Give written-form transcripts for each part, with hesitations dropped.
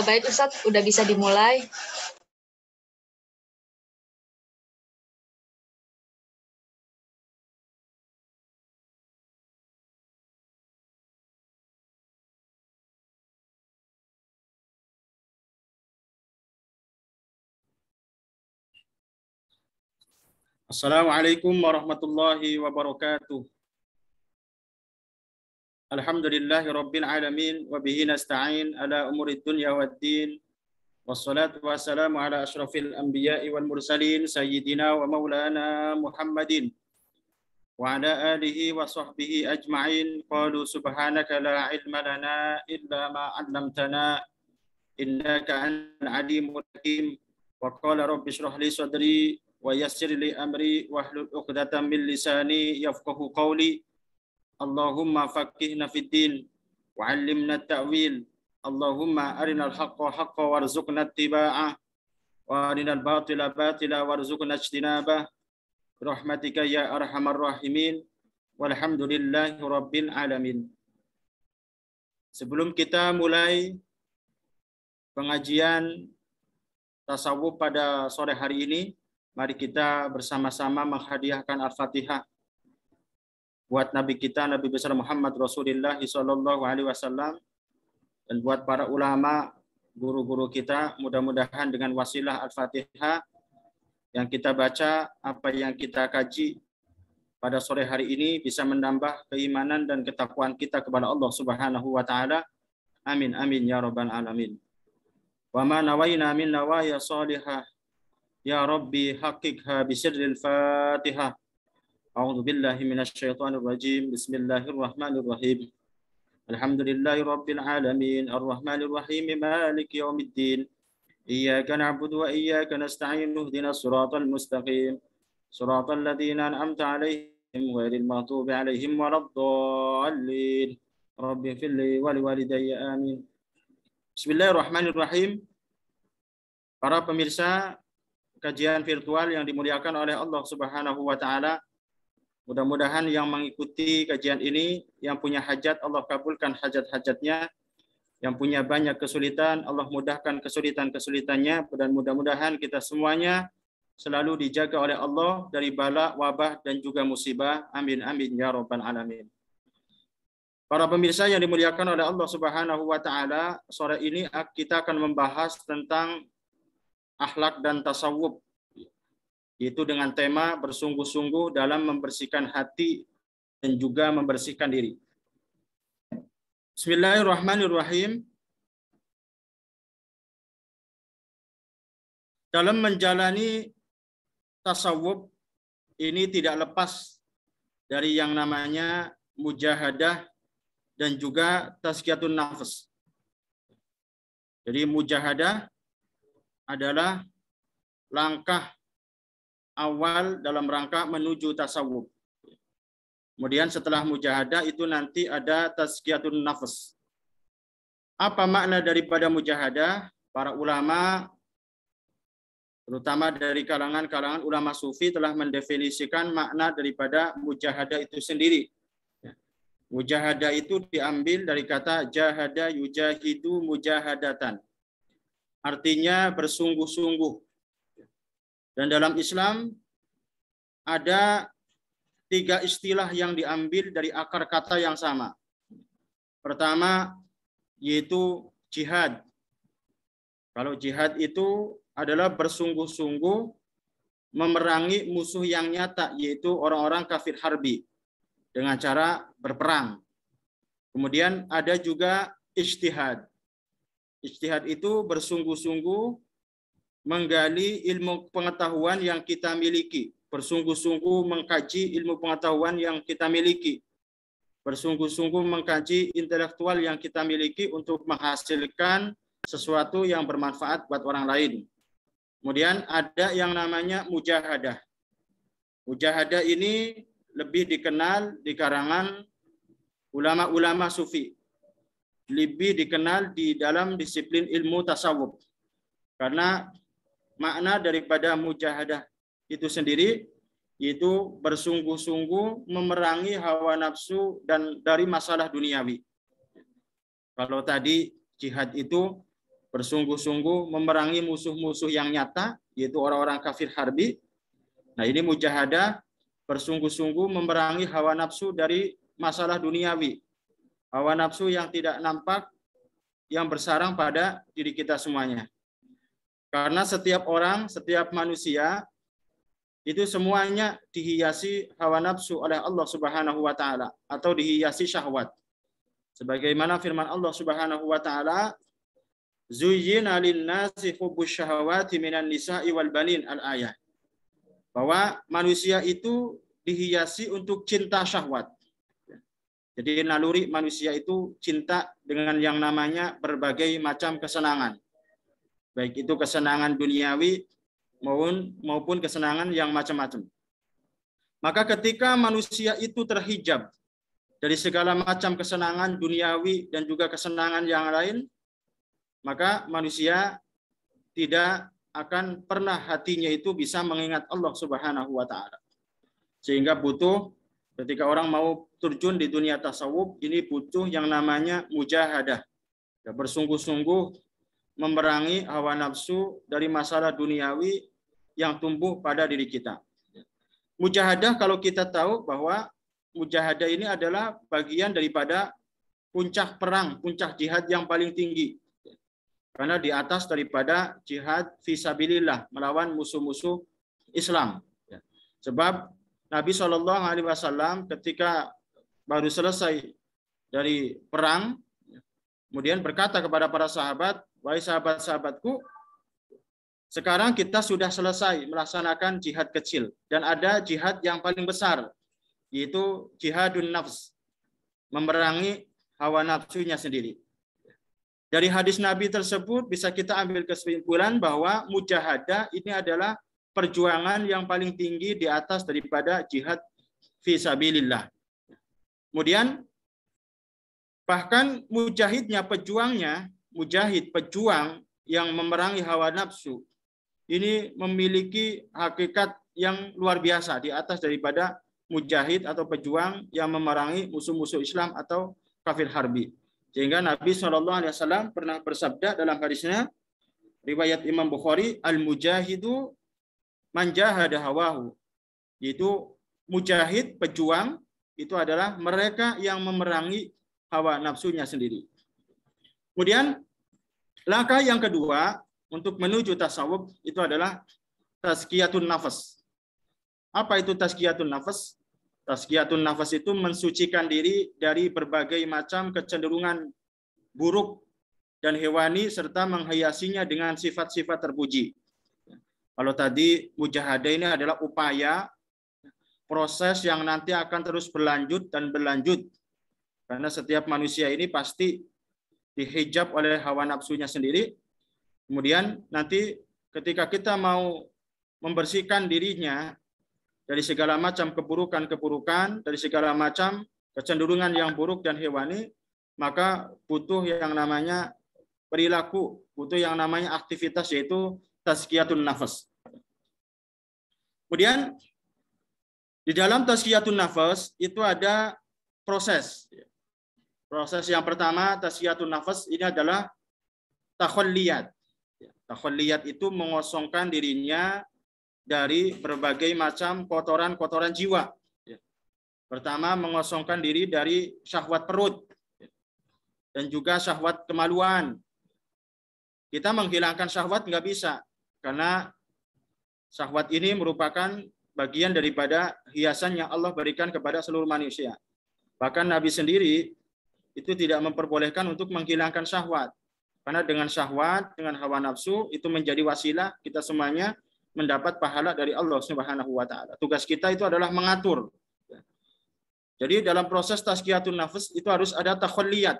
Baik Ustadz, udah bisa dimulai. Assalamualaikum warahmatullahi wabarakatuh. Alhamdulillahi rabbil alamin wa bihi nasta'in ala umurid dunya waddin. Wassalatu wassalamu ala asyrafil anbiya'i wal mursalin sayyidina wa maulana Muhammadin wa ala alihi wa sahbihi ajma'in. Qalu subhanaka la ilma lana illa ma 'allamtana innaka antal alimul hakim. Wa qala rabbi shrah li sadri wa yassir li amri wahlul 'uqdatam min lisani yafqahu qawli. Allahumma faqihna fid din wa 'allimna at-ta'wil. Allahumma arinal haqqa haqqan warzuqna ittiba'ah wa arinal batila batila warzuqna ijtinabah. Rahmatika ya arhamar rahimin. Walhamdulillahi rabbil alamin. Sebelum kita mulai pengajian tasawuf pada sore hari ini, mari kita bersama-sama menghadiahkan Al-Fatihah buat Nabi kita, Nabi besar Muhammad Rasulullah sallallahu alaihi wasallam, dan buat para ulama, guru-guru kita. Mudah-mudahan dengan wasilah Al-Fatihah yang kita baca, apa yang kita kaji pada sore hari ini bisa menambah keimanan dan ketakwaan kita kepada Allah Subhanahu wa taala. Amin amin ya rabbal alamin. Wa ma nawaina min nawaya salihah ya rabbi haqiqha bi sirril Fatihah. A'udzu billahi minasy syaithanir rajim. Bismillahirrahmanirrahim. Alhamdulillahi rabbil alamin arrahmanir rahim maliki yaumiddin. Iyyaka na'budu wa iyyaka nasta'in ihdinas siratal mustaqim. Siratal ladzina an'amta 'alaihim ghairil maghdubi 'alaihim waladdallin. Rabbi ighfirli wa liwalidayya amin. Bismillahirrahmanirrahim. Para pemirsa kajian virtual yang dimuliakan oleh Allah Subhanahu wa taala, mudah-mudahan yang mengikuti kajian ini yang punya hajat Allah kabulkan hajat-hajatnya, yang punya banyak kesulitan Allah mudahkan kesulitan-kesulitannya, dan mudah-mudahan kita semuanya selalu dijaga oleh Allah dari bala, wabah dan juga musibah. Amin amin ya rabbal alamin. Para pemirsa yang dimuliakan oleh Allah Subhanahu wa taala, sore ini kita akan membahas tentang akhlak dan tasawuf, yaitu dengan tema bersungguh-sungguh dalam membersihkan hati dan juga membersihkan diri. Bismillahirrahmanirrahim. Dalam menjalani tasawuf ini tidak lepas dari yang namanya mujahadah dan juga tazkiyatun nafs. Jadi mujahadah adalah langkah awal dalam rangka menuju tasawuf. Kemudian setelah mujahadah itu nanti ada tazkiyatun nafs. Apa makna daripada mujahadah? Para ulama, terutama dari kalangan ulama sufi, telah mendefinisikan makna daripada mujahadah itu sendiri. Mujahadah itu diambil dari kata jahada yujahidu mujahadatan. Artinya bersungguh-sungguh. Dan dalam Islam ada 3 istilah yang diambil dari akar kata yang sama. Pertama yaitu jihad. Kalau jihad itu adalah bersungguh-sungguh memerangi musuh yang nyata, yaitu orang-orang kafir harbi, dengan cara berperang. Kemudian ada juga ijtihad. Ijtihad itu bersungguh-sungguh menggali ilmu pengetahuan yang kita miliki, bersungguh-sungguh mengkaji ilmu pengetahuan yang kita miliki, bersungguh-sungguh mengkaji intelektual yang kita miliki untuk menghasilkan sesuatu yang bermanfaat buat orang lain. Kemudian ada yang namanya mujahadah. Mujahadah ini lebih dikenal di karangan ulama-ulama sufi, lebih dikenal di dalam disiplin ilmu tasawuf. Karena makna daripada mujahadah itu sendiri yaitu bersungguh-sungguh memerangi hawa nafsu dan dari masalah duniawi. Kalau tadi jihad itu bersungguh-sungguh memerangi musuh-musuh yang nyata, yaitu orang-orang kafir harbi. Nah, ini mujahadah bersungguh-sungguh memerangi hawa nafsu dari masalah duniawi. Hawa nafsu yang tidak nampak, yang bersarang pada diri kita semuanya. Karena setiap orang, setiap manusia, itu semuanya dihiasi hawa nafsu oleh Allah Subhanahu wa taala atau dihiasi syahwat. Sebagaimana firman Allah Subhanahu wa taala, "Zuyyina lin-nasi hubbus syahawati minan nisa'i wal banin" al-ayat. Bahwa manusia itu dihiasi untuk cinta syahwat. Jadi naluri manusia itu cinta dengan yang namanya berbagai macam kesenangan. Baik itu kesenangan duniawi maupun kesenangan yang macam-macam. Maka ketika manusia itu terhijab dari segala macam kesenangan duniawi dan juga kesenangan yang lain, maka manusia tidak akan pernah hatinya itu bisa mengingat Allah Subhanahu wa taala. Sehingga butuh ketika orang mau terjun di dunia tasawuf, ini butuh yang namanya mujahadah. Bersungguh-sungguh memerangi hawa nafsu dari masalah duniawi yang tumbuh pada diri kita. Mujahadah, kalau kita tahu bahwa mujahadah ini adalah bagian daripada puncak perang, puncak jihad yang paling tinggi. Karena di atas daripada jihad fisabilillah, melawan musuh-musuh Islam. Sebab Nabi SAW ketika baru selesai dari perang, kemudian berkata kepada para sahabat, "Wahai sahabat-sahabatku, sekarang kita sudah selesai melaksanakan jihad kecil dan ada jihad yang paling besar, yaitu jihadun nafs, memerangi hawa nafsunya sendiri." Dari hadis Nabi tersebut bisa kita ambil kesimpulan bahwa mujahadah ini adalah perjuangan yang paling tinggi di atas daripada jihad fisabilillah. Kemudian bahkan mujahidnya, pejuangnya, mujahid, pejuang yang memerangi hawa nafsu, ini memiliki hakikat yang luar biasa di atas daripada mujahid atau pejuang yang memerangi musuh-musuh Islam atau kafir harbi. Sehingga Nabi SAW pernah bersabda dalam hadisnya, riwayat Imam Bukhari, "Al-mujahidu man jahada hawahu." Yaitu mujahid, pejuang, itu adalah mereka yang memerangi hawa nafsunya sendiri. Kemudian langkah yang kedua untuk menuju tasawuf itu adalah tazkiyatun nafas. Apa itu tazkiyatun nafas? Tazkiyatun nafas itu mensucikan diri dari berbagai macam kecenderungan buruk dan hewani serta menghiasinya dengan sifat-sifat terpuji. Kalau tadi mujahadah ini adalah upaya proses yang nanti akan terus berlanjut dan berlanjut. Karena setiap manusia ini pasti dihijab oleh hawa nafsunya sendiri. Kemudian nanti ketika kita mau membersihkan dirinya dari segala macam keburukan-keburukan, dari segala macam kecenderungan yang buruk dan hewani, maka butuh yang namanya perilaku, butuh yang namanya aktivitas, yaitu tazkiyatun nafas. Kemudian di dalam tazkiyatun nafas itu ada proses. Proses yang pertama tazkiyatun nafas ini adalah takhalliyat. Takhalliyat itu mengosongkan dirinya dari berbagai macam kotoran-kotoran jiwa. Pertama, mengosongkan diri dari syahwat perut dan juga syahwat kemaluan. Kita menghilangkan syahwat nggak bisa, karena syahwat ini merupakan bagian daripada hiasan yang Allah berikan kepada seluruh manusia. Bahkan Nabi sendiri itu tidak memperbolehkan untuk menghilangkan syahwat. Karena dengan syahwat, dengan hawa nafsu, itu menjadi wasilah kita semuanya mendapat pahala dari Allah Subhanahu wa taala. Tugas kita itu adalah mengatur. Jadi dalam proses tazkiyatun nafs itu harus ada takhalliyat,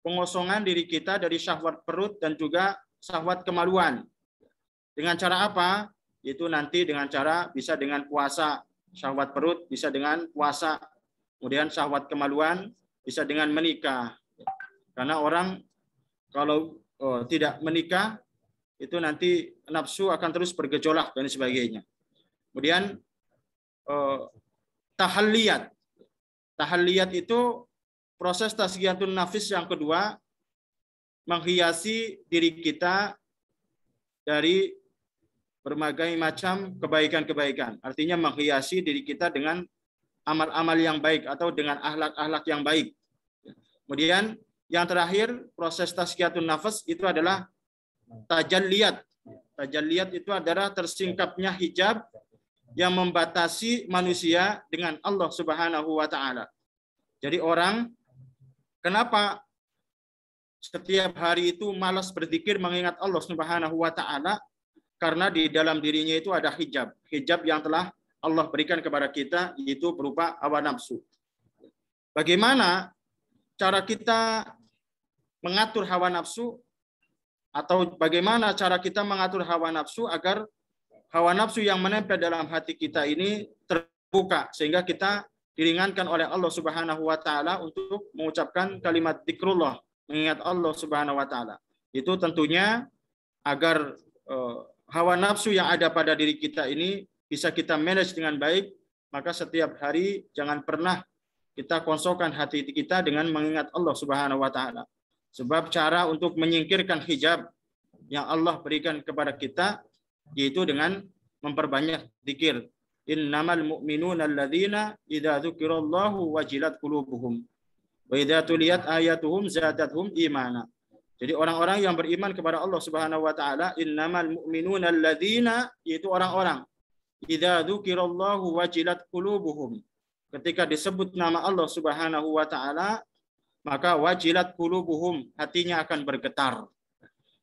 pengosongan diri kita dari syahwat perut dan juga syahwat kemaluan. Dengan cara apa? Itu nanti dengan cara bisa dengan puasa syahwat perut, bisa dengan puasa. Kemudian syahwat kemaluan bisa dengan menikah. Karena orang kalau tidak menikah, itu nanti nafsu akan terus bergejolak dan sebagainya. Kemudian tahalliyat. Tahalliyat itu proses tazkiyatun nafis yang kedua, menghiasi diri kita dari berbagai macam kebaikan-kebaikan. Artinya menghiasi diri kita dengan amal-amal yang baik atau dengan akhlak-akhlak yang baik. Kemudian yang terakhir, proses tazkiyatun nafas itu adalah tajalliyat. Tajalliyat itu adalah tersingkapnya hijab yang membatasi manusia dengan Allah Subhanahu wa taala. Jadi orang kenapa setiap hari itu malas berzikir mengingat Allah Subhanahu wa taala? Karena di dalam dirinya itu ada hijab. Hijab yang telah Allah berikan kepada kita yaitu berupa hawa nafsu. Bagaimana cara kita mengatur hawa nafsu atau bagaimana cara kita mengatur hawa nafsu agar hawa nafsu yang menempel dalam hati kita ini terbuka sehingga kita diringankan oleh Allah Subhanahu wa taala untuk mengucapkan kalimat zikrullah, mengingat Allah Subhanahu wa taala. Itu tentunya agar hawa nafsu yang ada pada diri kita ini bisa kita manage dengan baik, maka setiap hari jangan pernah kita kosongkan hati kita dengan mengingat Allah Subhanahu wa taala. Sebab cara untuk menyingkirkan hijab yang Allah berikan kepada kita yaitu dengan memperbanyak zikir. Innamal mu'minuna alladzina idza dzukirallahu wajilat qulubuhum wa idza tuliyat ayatuhum zadatuhum imana. Jadi orang-orang yang beriman kepada Allah Subhanahu wa taala, innamal mu'minuna alladzina, yaitu orang-orang idza dzukirallahu wajilat qulubuhum. Ketika disebut nama Allah Subhanahu wa taala, maka wajilat qulubuhum, hatinya akan bergetar.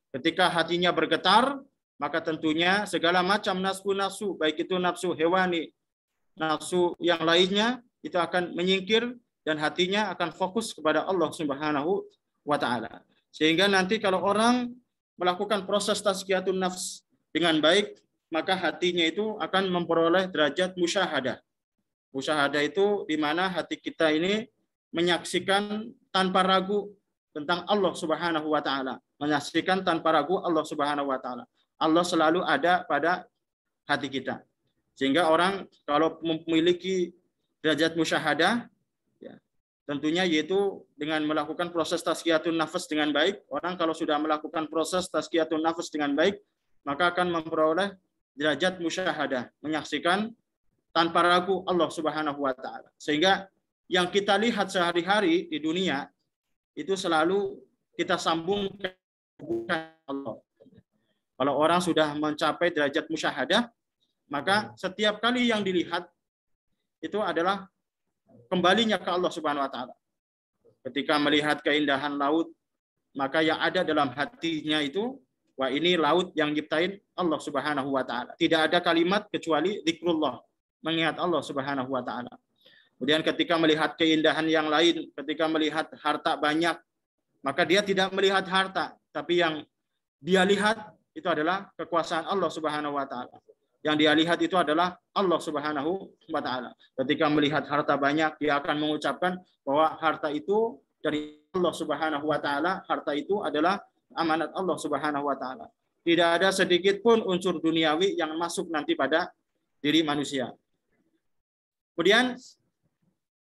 Ketika hatinya bergetar, maka tentunya segala macam nafsu-nafsu, baik itu nafsu hewani, nafsu yang lainnya, itu akan menyingkir dan hatinya akan fokus kepada Allah Subhanahu wa taala. Sehingga nanti kalau orang melakukan proses tazkiyatun nafs dengan baik, maka hatinya itu akan memperoleh derajat musyahadah. Musyahadah itu di mana hati kita ini menyaksikan tanpa ragu tentang Allah Subhanahu wa taala. Menyaksikan tanpa ragu Allah Subhanahu wa taala. Allah selalu ada pada hati kita. Sehingga orang kalau memiliki derajat musyahadah, ya, tentunya yaitu dengan melakukan proses tazkiyatun nafas dengan baik. Orang kalau sudah melakukan proses tazkiyatun nafas dengan baik, maka akan memperoleh derajat musyahadah, menyaksikan tanpa ragu Allah Subhanahu wa taala. Sehingga yang kita lihat sehari-hari di dunia itu selalu kita sambungkan Allah. Kalau orang sudah mencapai derajat musyahadah, maka setiap kali yang dilihat itu adalah kembalinya ke Allah Subhanahu wa taala. Ketika melihat keindahan laut, maka yang ada dalam hatinya itu, wah ini laut yang nyiptain Allah Subhanahu wa taala. Tidak ada kalimat kecuali zikrullah, mengingat Allah Subhanahu wa taala. Kemudian ketika melihat keindahan yang lain, ketika melihat harta banyak, maka dia tidak melihat harta, tapi yang dia lihat itu adalah kekuasaan Allah Subhanahu wa taala. Yang dia lihat itu adalah Allah Subhanahu wa taala. Ketika melihat harta banyak, dia akan mengucapkan bahwa harta itu dari Allah Subhanahu wa taala, harta itu adalah amanat Allah Subhanahu wa taala. Tidak ada sedikit pun unsur duniawi yang masuk nanti pada diri manusia. Kemudian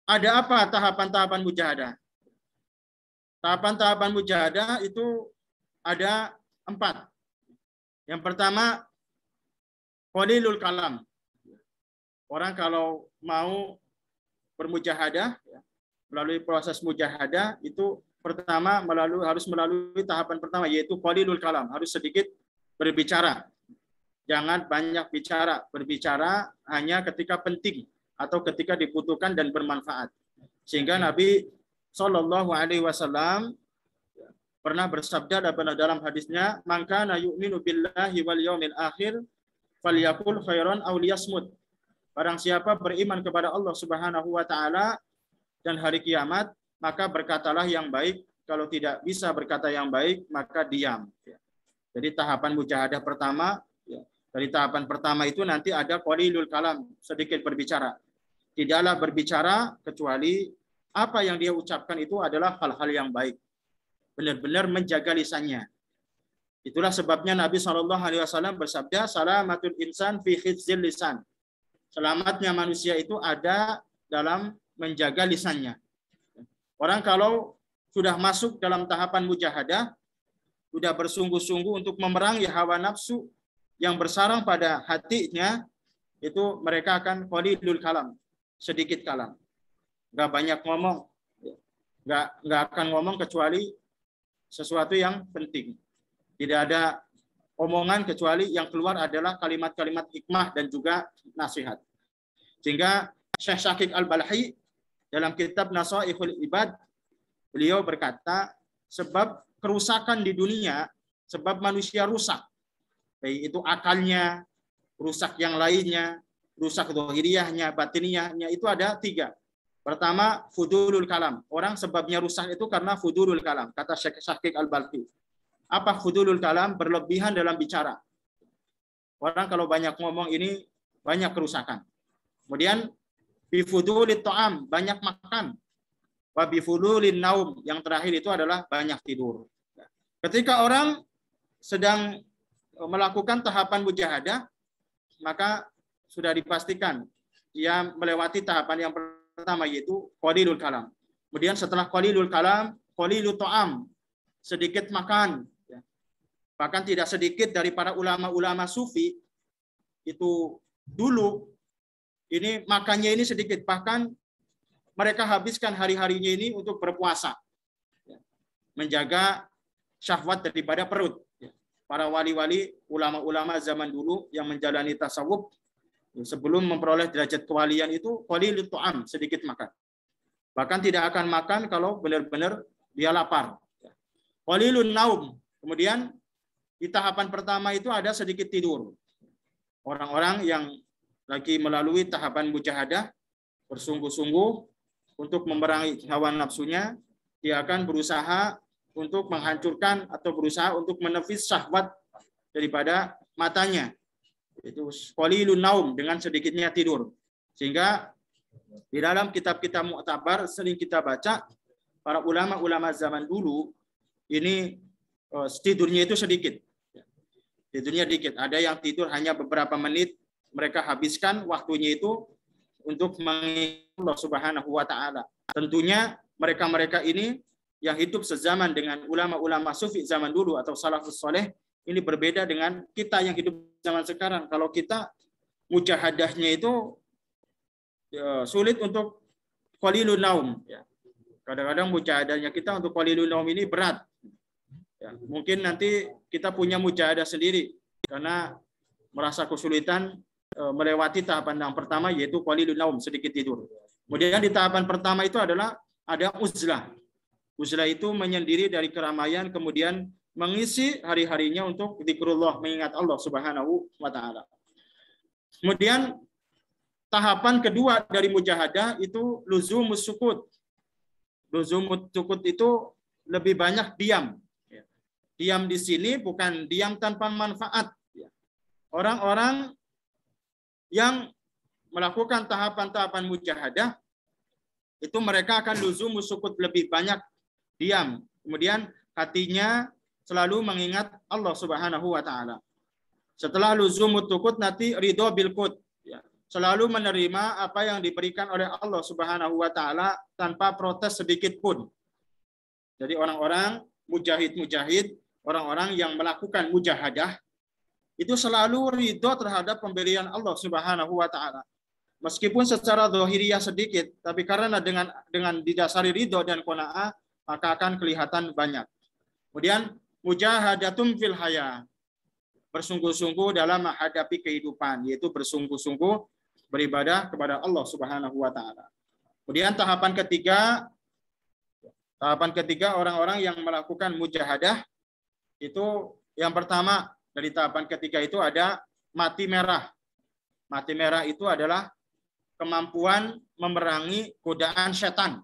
ada apa tahapan-tahapan mujahadah? Tahapan-tahapan mujahadah itu ada 4. Yang pertama, qalilul kalam. Orang kalau mau bermujahadah, melalui proses mujahadah itu pertama harus melalui tahapan pertama yaitu qalilul kalam, harus sedikit berbicara. Jangan banyak bicara, berbicara hanya ketika penting atau ketika dibutuhkan dan bermanfaat. Sehingga Nabi Shallallahu alaihi wasallam pernah bersabda dalam hadisnya, "Man kana yu'minu billahi wal yaumil akhir falyaqul khairan aw liyasmut." Barang siapa beriman kepada Allah Subhanahu wa taala dan hari kiamat, maka berkatalah yang baik. Kalau tidak bisa berkata yang baik, maka diam. Jadi tahapan mujahadah pertama, dari tahapan pertama itu nanti ada qalilul kalam, sedikit berbicara. Tidaklah berbicara kecuali apa yang dia ucapkan itu adalah hal-hal yang baik. Benar-benar menjaga lisannya. Itulah sebabnya Nabi SAW bersabda, "Salamatul insan fi hifzil lisan." Selamatnya manusia itu ada dalam menjaga lisannya. Orang kalau sudah masuk dalam tahapan mujahadah, sudah bersungguh-sungguh untuk memerangi hawa nafsu yang bersarang pada hatinya, itu mereka akan qalilul kalam, sedikit kalam. Nggak banyak ngomong, nggak akan ngomong kecuali sesuatu yang penting. Tidak ada omongan kecuali yang keluar adalah kalimat-kalimat hikmah dan juga nasihat. Sehingga Syekh Syakik Al-Balhi dalam kitab Nasaihul Ibad, beliau berkata, sebab kerusakan di dunia, sebab manusia rusak, baik itu akalnya, rusak yang lainnya, rusak zahiriyahnya, batiniyahnya, itu ada 3. Pertama, fudulul kalam. Orang sebabnya rusak itu karena fudulul kalam, kata Syekh Syakik Al-Balhi. Apa fudulul kalam? Berlebihan dalam bicara. Orang kalau banyak ngomong ini banyak kerusakan. Kemudian bifudulit ta'am, banyak makan. Wa bifudulin naum, yang terakhir itu adalah banyak tidur. Ketika orang sedang melakukan tahapan mujahadah, maka sudah dipastikan dia melewati tahapan yang pertama, yaitu qalilul kalam. Kemudian setelah qalilul kalam, qalilut ta'am, sedikit makan. Bahkan tidak sedikit dari para ulama-ulama sufi itu dulu ini makannya ini sedikit, bahkan mereka habiskan hari-harinya ini untuk berpuasa, menjaga syahwat daripada perut. Para wali-wali, ulama-ulama zaman dulu yang menjalani tasawuf sebelum memperoleh derajat kewalian itu qalilut ta'am, sedikit makan. Bahkan tidak akan makan kalau benar-benar dia lapar. Qalilun naum. Kemudian di tahapan pertama itu ada sedikit tidur. Orang-orang yang lagi melalui tahapan mujahadah, bersungguh-sungguh untuk memerangi hawa nafsunya, dia akan berusaha untuk menghancurkan atau berusaha untuk menepis syahwat daripada matanya. Itu qalilun naum, dengan sedikitnya tidur. Sehingga di dalam kitab-kitab mu'tabar sering kita baca, para ulama-ulama zaman dulu ini tidurnya itu sedikit. Tidurnya dikit. Ada yang tidur hanya beberapa menit, mereka habiskan waktunya itu untuk mengingat Allah Subhanahu wa taala. Tentunya mereka-mereka ini yang hidup sezaman dengan ulama-ulama sufi zaman dulu atau salafus saleh, ini berbeda dengan kita yang hidup zaman sekarang. Kalau kita mujahadahnya itu sulit untuk qalilun naum. Kadang-kadang mujahadahnya kita untuk qalilun naum ini berat. Mungkin nanti kita punya mujahadah sendiri karena merasa kesulitan melewati tahapan yang pertama, yaitu qalilun naum, sedikit tidur. Kemudian di tahapan pertama itu adalah ada uzlah. Uzlah itu menyendiri dari keramaian, kemudian mengisi hari-harinya untuk zikrullah, mengingat Allah Subhanahu wa taala. Kemudian tahapan kedua dari mujahadah itu luzumus sukut. Luzumus sukut itu lebih banyak diam. Diam di sini bukan diam tanpa manfaat. Orang-orang yang melakukan tahapan-tahapan mujahadah itu mereka akan luzumus sukut, lebih banyak diam. Kemudian hatinya selalu mengingat Allah Subhanahu wa taala. Setelah luzumut sukut nanti ridho bil qut. Selalu menerima apa yang diberikan oleh Allah Subhanahu wa taala tanpa protes sedikit pun. Jadi orang-orang mujahid-mujahid, orang-orang yang melakukan mujahadah itu selalu ridho terhadap pemberian Allah Subhanahu wa taala. Meskipun secara zahiriyah sedikit, tapi karena dengan didasari ridho dan qanaah, maka akan kelihatan banyak. Kemudian mujahadatum fil haya, bersungguh-sungguh dalam menghadapi kehidupan, yaitu bersungguh-sungguh beribadah kepada Allah Subhanahu wa taala. Kemudian tahapan ketiga orang-orang yang melakukan mujahadah itu yang pertama dari tahapan ketiga itu ada mati merah. Mati merah itu adalah kemampuan memerangi godaan setan.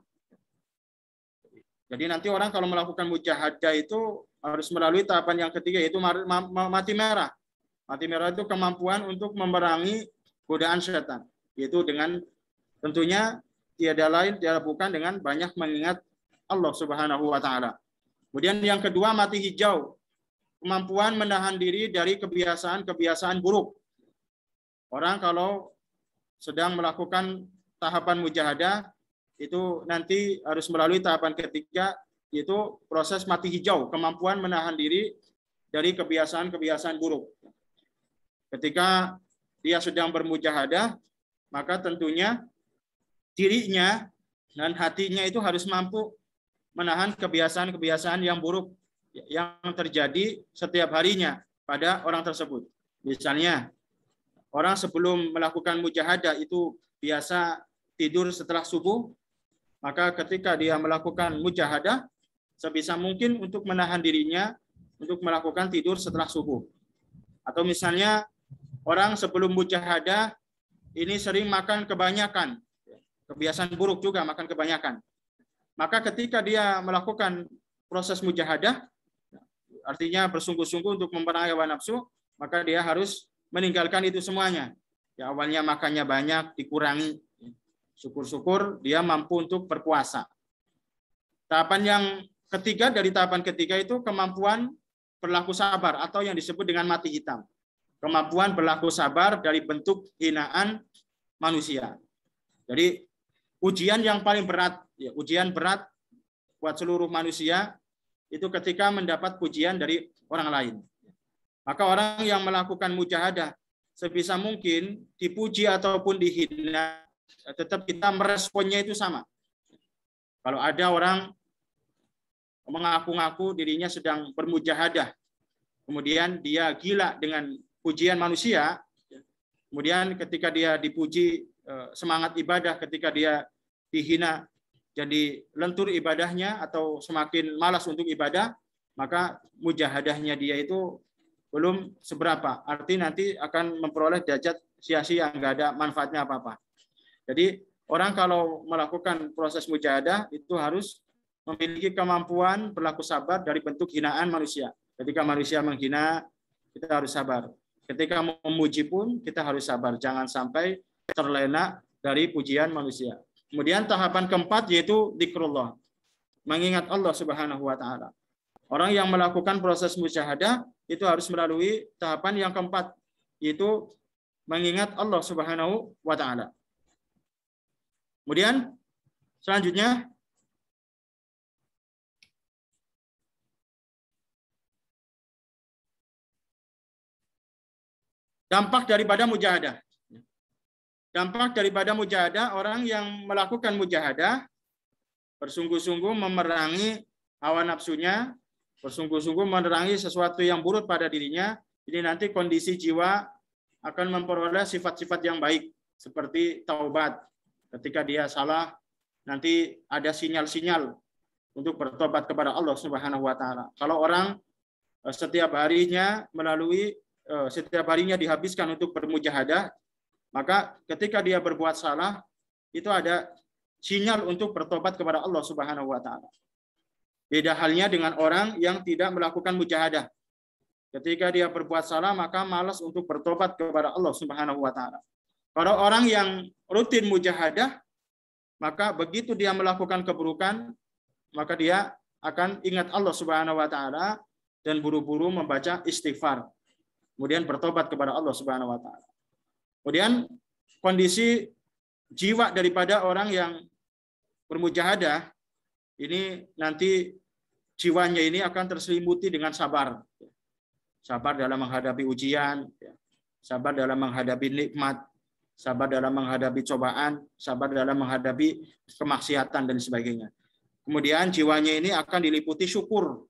Jadi nanti orang kalau melakukan mujahadah itu harus melalui tahapan yang ketiga, yaitu mati merah. Mati merah itu kemampuan untuk memerangi godaan setan. Yaitu dengan tentunya tiada lain bukan dengan banyak mengingat Allah Subhanahu wa taala. Kemudian yang kedua mati hijau. Kemampuan menahan diri dari kebiasaan-kebiasaan buruk. Orang kalau sedang melakukan tahapan mujahadah itu nanti harus melalui tahapan ketiga, yaitu proses mati hijau, kemampuan menahan diri dari kebiasaan-kebiasaan buruk. Ketika dia sedang bermujahadah, maka tentunya dirinya dan hatinya itu harus mampu menahan kebiasaan-kebiasaan yang buruk yang terjadi setiap harinya pada orang tersebut. Misalnya, orang sebelum melakukan mujahadah itu biasa tidur setelah subuh, maka ketika dia melakukan mujahadah, sebisa mungkin untuk menahan dirinya untuk melakukan tidur setelah subuh. Atau misalnya, orang sebelum mujahadah ini sering makan kebanyakan, kebiasaan buruk juga makan kebanyakan. Maka ketika dia melakukan proses mujahadah, artinya bersungguh-sungguh untuk memerangi hawa nafsu, maka dia harus meninggalkan itu semuanya. Ya, awalnya makannya banyak, dikurangi. Syukur-syukur dia mampu untuk berpuasa. Tahapan yang ketiga, dari tahapan ketiga itu kemampuan berlaku sabar atau yang disebut dengan mati hitam. Kemampuan berlaku sabar dari bentuk hinaan manusia. Jadi ujian yang paling berat, ya, ujian berat buat seluruh manusia itu ketika mendapat pujian dari orang lain. Maka orang yang melakukan mujahadah sebisa mungkin dipuji ataupun dihina, tetap kita meresponnya itu sama. Kalau ada orang mengaku-ngaku dirinya sedang bermujahadah, kemudian dia gila dengan pujian manusia, kemudian ketika dia dipuji semangat ibadah, ketika dia dihina jadi lentur ibadahnya atau semakin malas untuk ibadah, maka mujahadahnya dia itu belum seberapa. Artinya nanti akan memperoleh derajat sia-sia, nggak ada manfaatnya apa-apa. Jadi orang kalau melakukan proses mujahadah itu harus memiliki kemampuan berlaku sabar dari bentuk hinaan manusia. Ketika manusia menghina, kita harus sabar. Ketika memuji pun kita harus sabar. Jangan sampai terlena dari pujian manusia. Kemudian tahapan keempat yaitu dzikrullah, mengingat Allah Subhanahu wa taala. Orang yang melakukan proses mujahadah itu harus melalui tahapan yang keempat, yaitu mengingat Allah Subhanahu wa taala. Kemudian selanjutnya dampak daripada mujahadah. Dampak daripada mujahadah, orang yang melakukan mujahadah bersungguh-sungguh memerangi hawa nafsunya, bersungguh-sungguh memerangi sesuatu yang buruk pada dirinya, ini nanti kondisi jiwa akan memperoleh sifat-sifat yang baik, seperti taubat. Ketika dia salah, nanti ada sinyal-sinyal untuk bertobat kepada Allah Subhanahu wa taala. Kalau orang setiap harinya dihabiskan untuk bermujahadah, maka ketika dia berbuat salah, itu ada sinyal untuk bertobat kepada Allah Subhanahu wa taala. Beda halnya dengan orang yang tidak melakukan mujahadah. Ketika dia berbuat salah, maka malas untuk bertobat kepada Allah Subhanahu wa taala. Kalau orang yang rutin mujahadah, maka begitu dia melakukan keburukan, maka dia akan ingat Allah Subhanahu wa taala dan buru-buru membaca istighfar. Kemudian bertobat kepada Allah Subhanahu wa taala. Kemudian kondisi jiwa daripada orang yang bermujahadah ini nanti jiwanya ini akan terselimuti dengan sabar. Sabar dalam menghadapi ujian, sabar dalam menghadapi nikmat, sabar dalam menghadapi cobaan, sabar dalam menghadapi kemaksiatan dan sebagainya. Kemudian jiwanya ini akan diliputi syukur.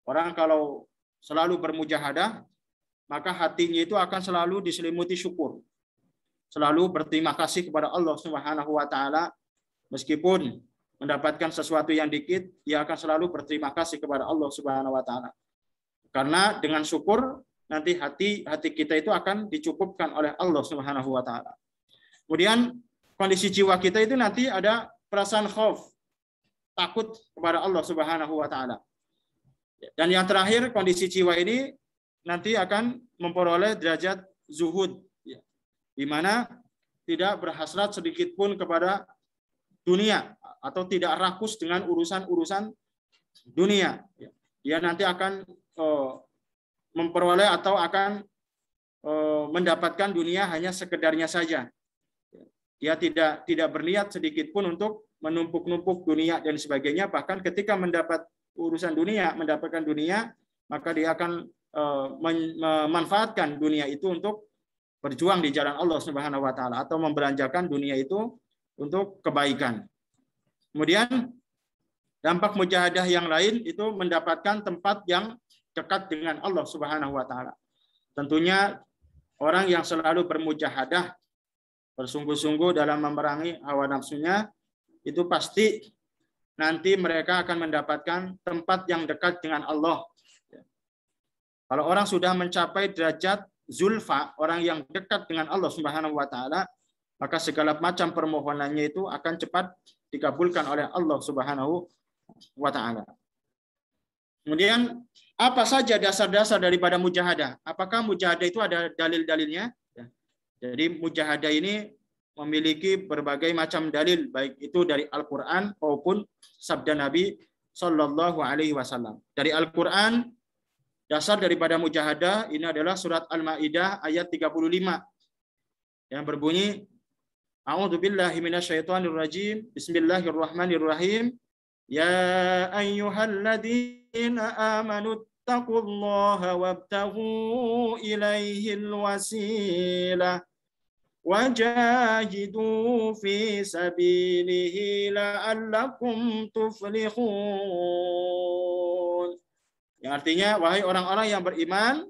Orang kalau selalu bermujahadah, maka hatinya itu akan selalu diselimuti syukur. Selalu berterima kasih kepada Allah Subhanahu wa taala, meskipun mendapatkan sesuatu yang dikit, dia akan selalu berterima kasih kepada Allah Subhanahu wa taala. Karena dengan syukur nanti hati kita itu akan dicukupkan oleh Allah Subhanahu wa taala. Kemudian kondisi jiwa kita itu nanti ada perasaan khauf, takut kepada Allah Subhanahu wa taala. Dan yang terakhir, kondisi jiwa ini nanti akan memperoleh derajat zuhud, di mana tidak berhasrat sedikit pun kepada dunia atau tidak rakus dengan urusan-urusan dunia. Dia nanti akan memperoleh atau akan mendapatkan dunia hanya sekedarnya saja. Dia tidak berniat sedikit pun untuk menumpuk-numpuk dunia dan sebagainya. Bahkan ketika mendapatkan dunia, maka dia akan memanfaatkan dunia itu untuk berjuang di jalan Allah Subhanahu wa taala atau membelanjakan dunia itu untuk kebaikan. Kemudian dampak mujahadah yang lain itu mendapatkan tempat yang dekat dengan Allah Subhanahu wa taala. Tentunya orang yang selalu bermujahadah, bersungguh-sungguh dalam memerangi hawa nafsunya, itu pasti nanti mereka akan mendapatkan tempat yang dekat dengan Allah. Kalau orang sudah mencapai derajat zulfa, orang yang dekat dengan Allah Subhanahu wa taala, maka segala macam permohonannya itu akan cepat dikabulkan oleh Allah Subhanahu wa taala. Kemudian apa saja dasar-dasar daripada mujahadah? Apakah mujahadah itu ada dalil-dalilnya? Jadi mujahadah ini memiliki berbagai macam dalil, baik itu dari Al-Qur'an maupun sabda Nabi Shallallahu alaihi wasallam. Dari Al-Qur'an, dasar daripada mujahadah ini adalah surat Al-Maidah ayat 35 yang berbunyi, A'udzubillahi minasyaitonirrajim. Bismillahirrahmanirrahim. Ya ayyuhalladzina amanu taqullaha wabtaghu ilaihil wasilah wajahidu fi sabilihi la'allakum tuflihun. Yang artinya, wahai orang-orang yang beriman,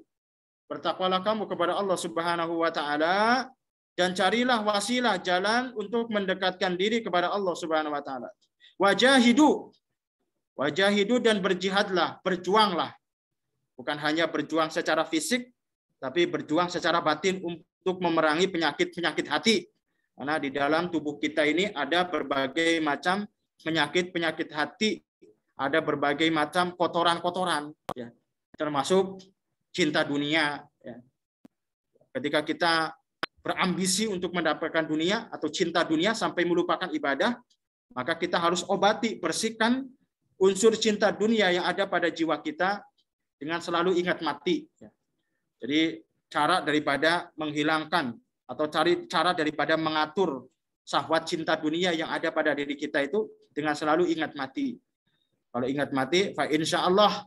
bertakwalah kamu kepada Allah Subhanahu wa taala dan carilah wasilah, jalan untuk mendekatkan diri kepada Allah Subhanahu wa taala. Wajahidu dan berjihadlah, berjuanglah. Bukan hanya berjuang secara fisik, tapi berjuang secara batin untuk memerangi penyakit-penyakit hati. Karena di dalam tubuh kita ini ada berbagai macam penyakit-penyakit hati, ada berbagai macam kotoran-kotoran, ya, termasuk cinta dunia. Ya. Ketika kita berambisi untuk mendapatkan dunia atau cinta dunia sampai melupakan ibadah, maka kita harus obati, bersihkan unsur cinta dunia yang ada pada jiwa kita dengan selalu ingat mati. Jadi cara daripada menghilangkan atau cara daripada mengatur syahwat cinta dunia yang ada pada diri kita itu dengan selalu ingat mati. Kalau ingat mati, fa insyaallah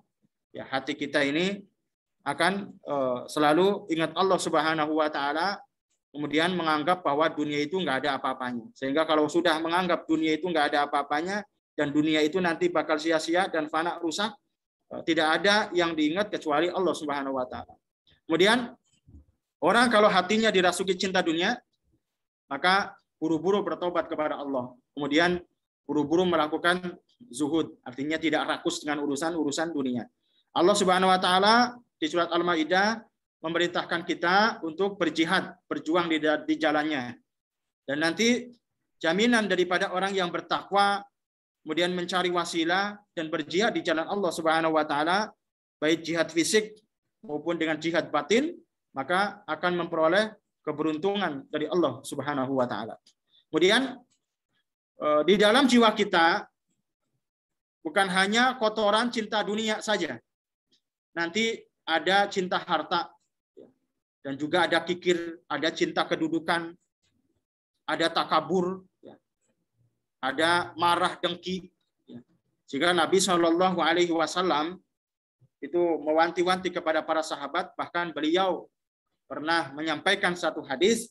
ya hati kita ini akan selalu ingat Allah Subhanahu wa taala, kemudian menganggap bahwa dunia itu nggak ada apa-apanya. Sehingga kalau sudah menganggap dunia itu nggak ada apa-apanya dan dunia itu nanti bakal sia-sia dan fana, rusak, tidak ada yang diingat kecuali Allah Subhanahu wa taala. Kemudian orang kalau hatinya dirasuki cinta dunia, maka buru-buru bertobat kepada Allah. Kemudian buru-buru melakukan zuhud, artinya tidak rakus dengan urusan dunia. Allah Subhanahu wa taala di surat Al-Maidah memerintahkan kita untuk berjihad, berjuang di jalannya. Dan nanti jaminan daripada orang yang bertakwa, kemudian mencari wasilah dan berjihad di jalan Allah Subhanahu wa taala, baik jihad fisik maupun dengan jihad batin, maka akan memperoleh keberuntungan dari Allah Subhanahu wa taala. Kemudian di dalam jiwa kita bukan hanya kotoran cinta dunia saja. Nanti ada cinta harta, dan juga ada kikir, ada cinta kedudukan, ada takabur, ada marah dengki. Sehingga Nabi Shallallahu alaihi wasallam itu mewanti-wanti kepada para sahabat, bahkan beliau pernah menyampaikan satu hadis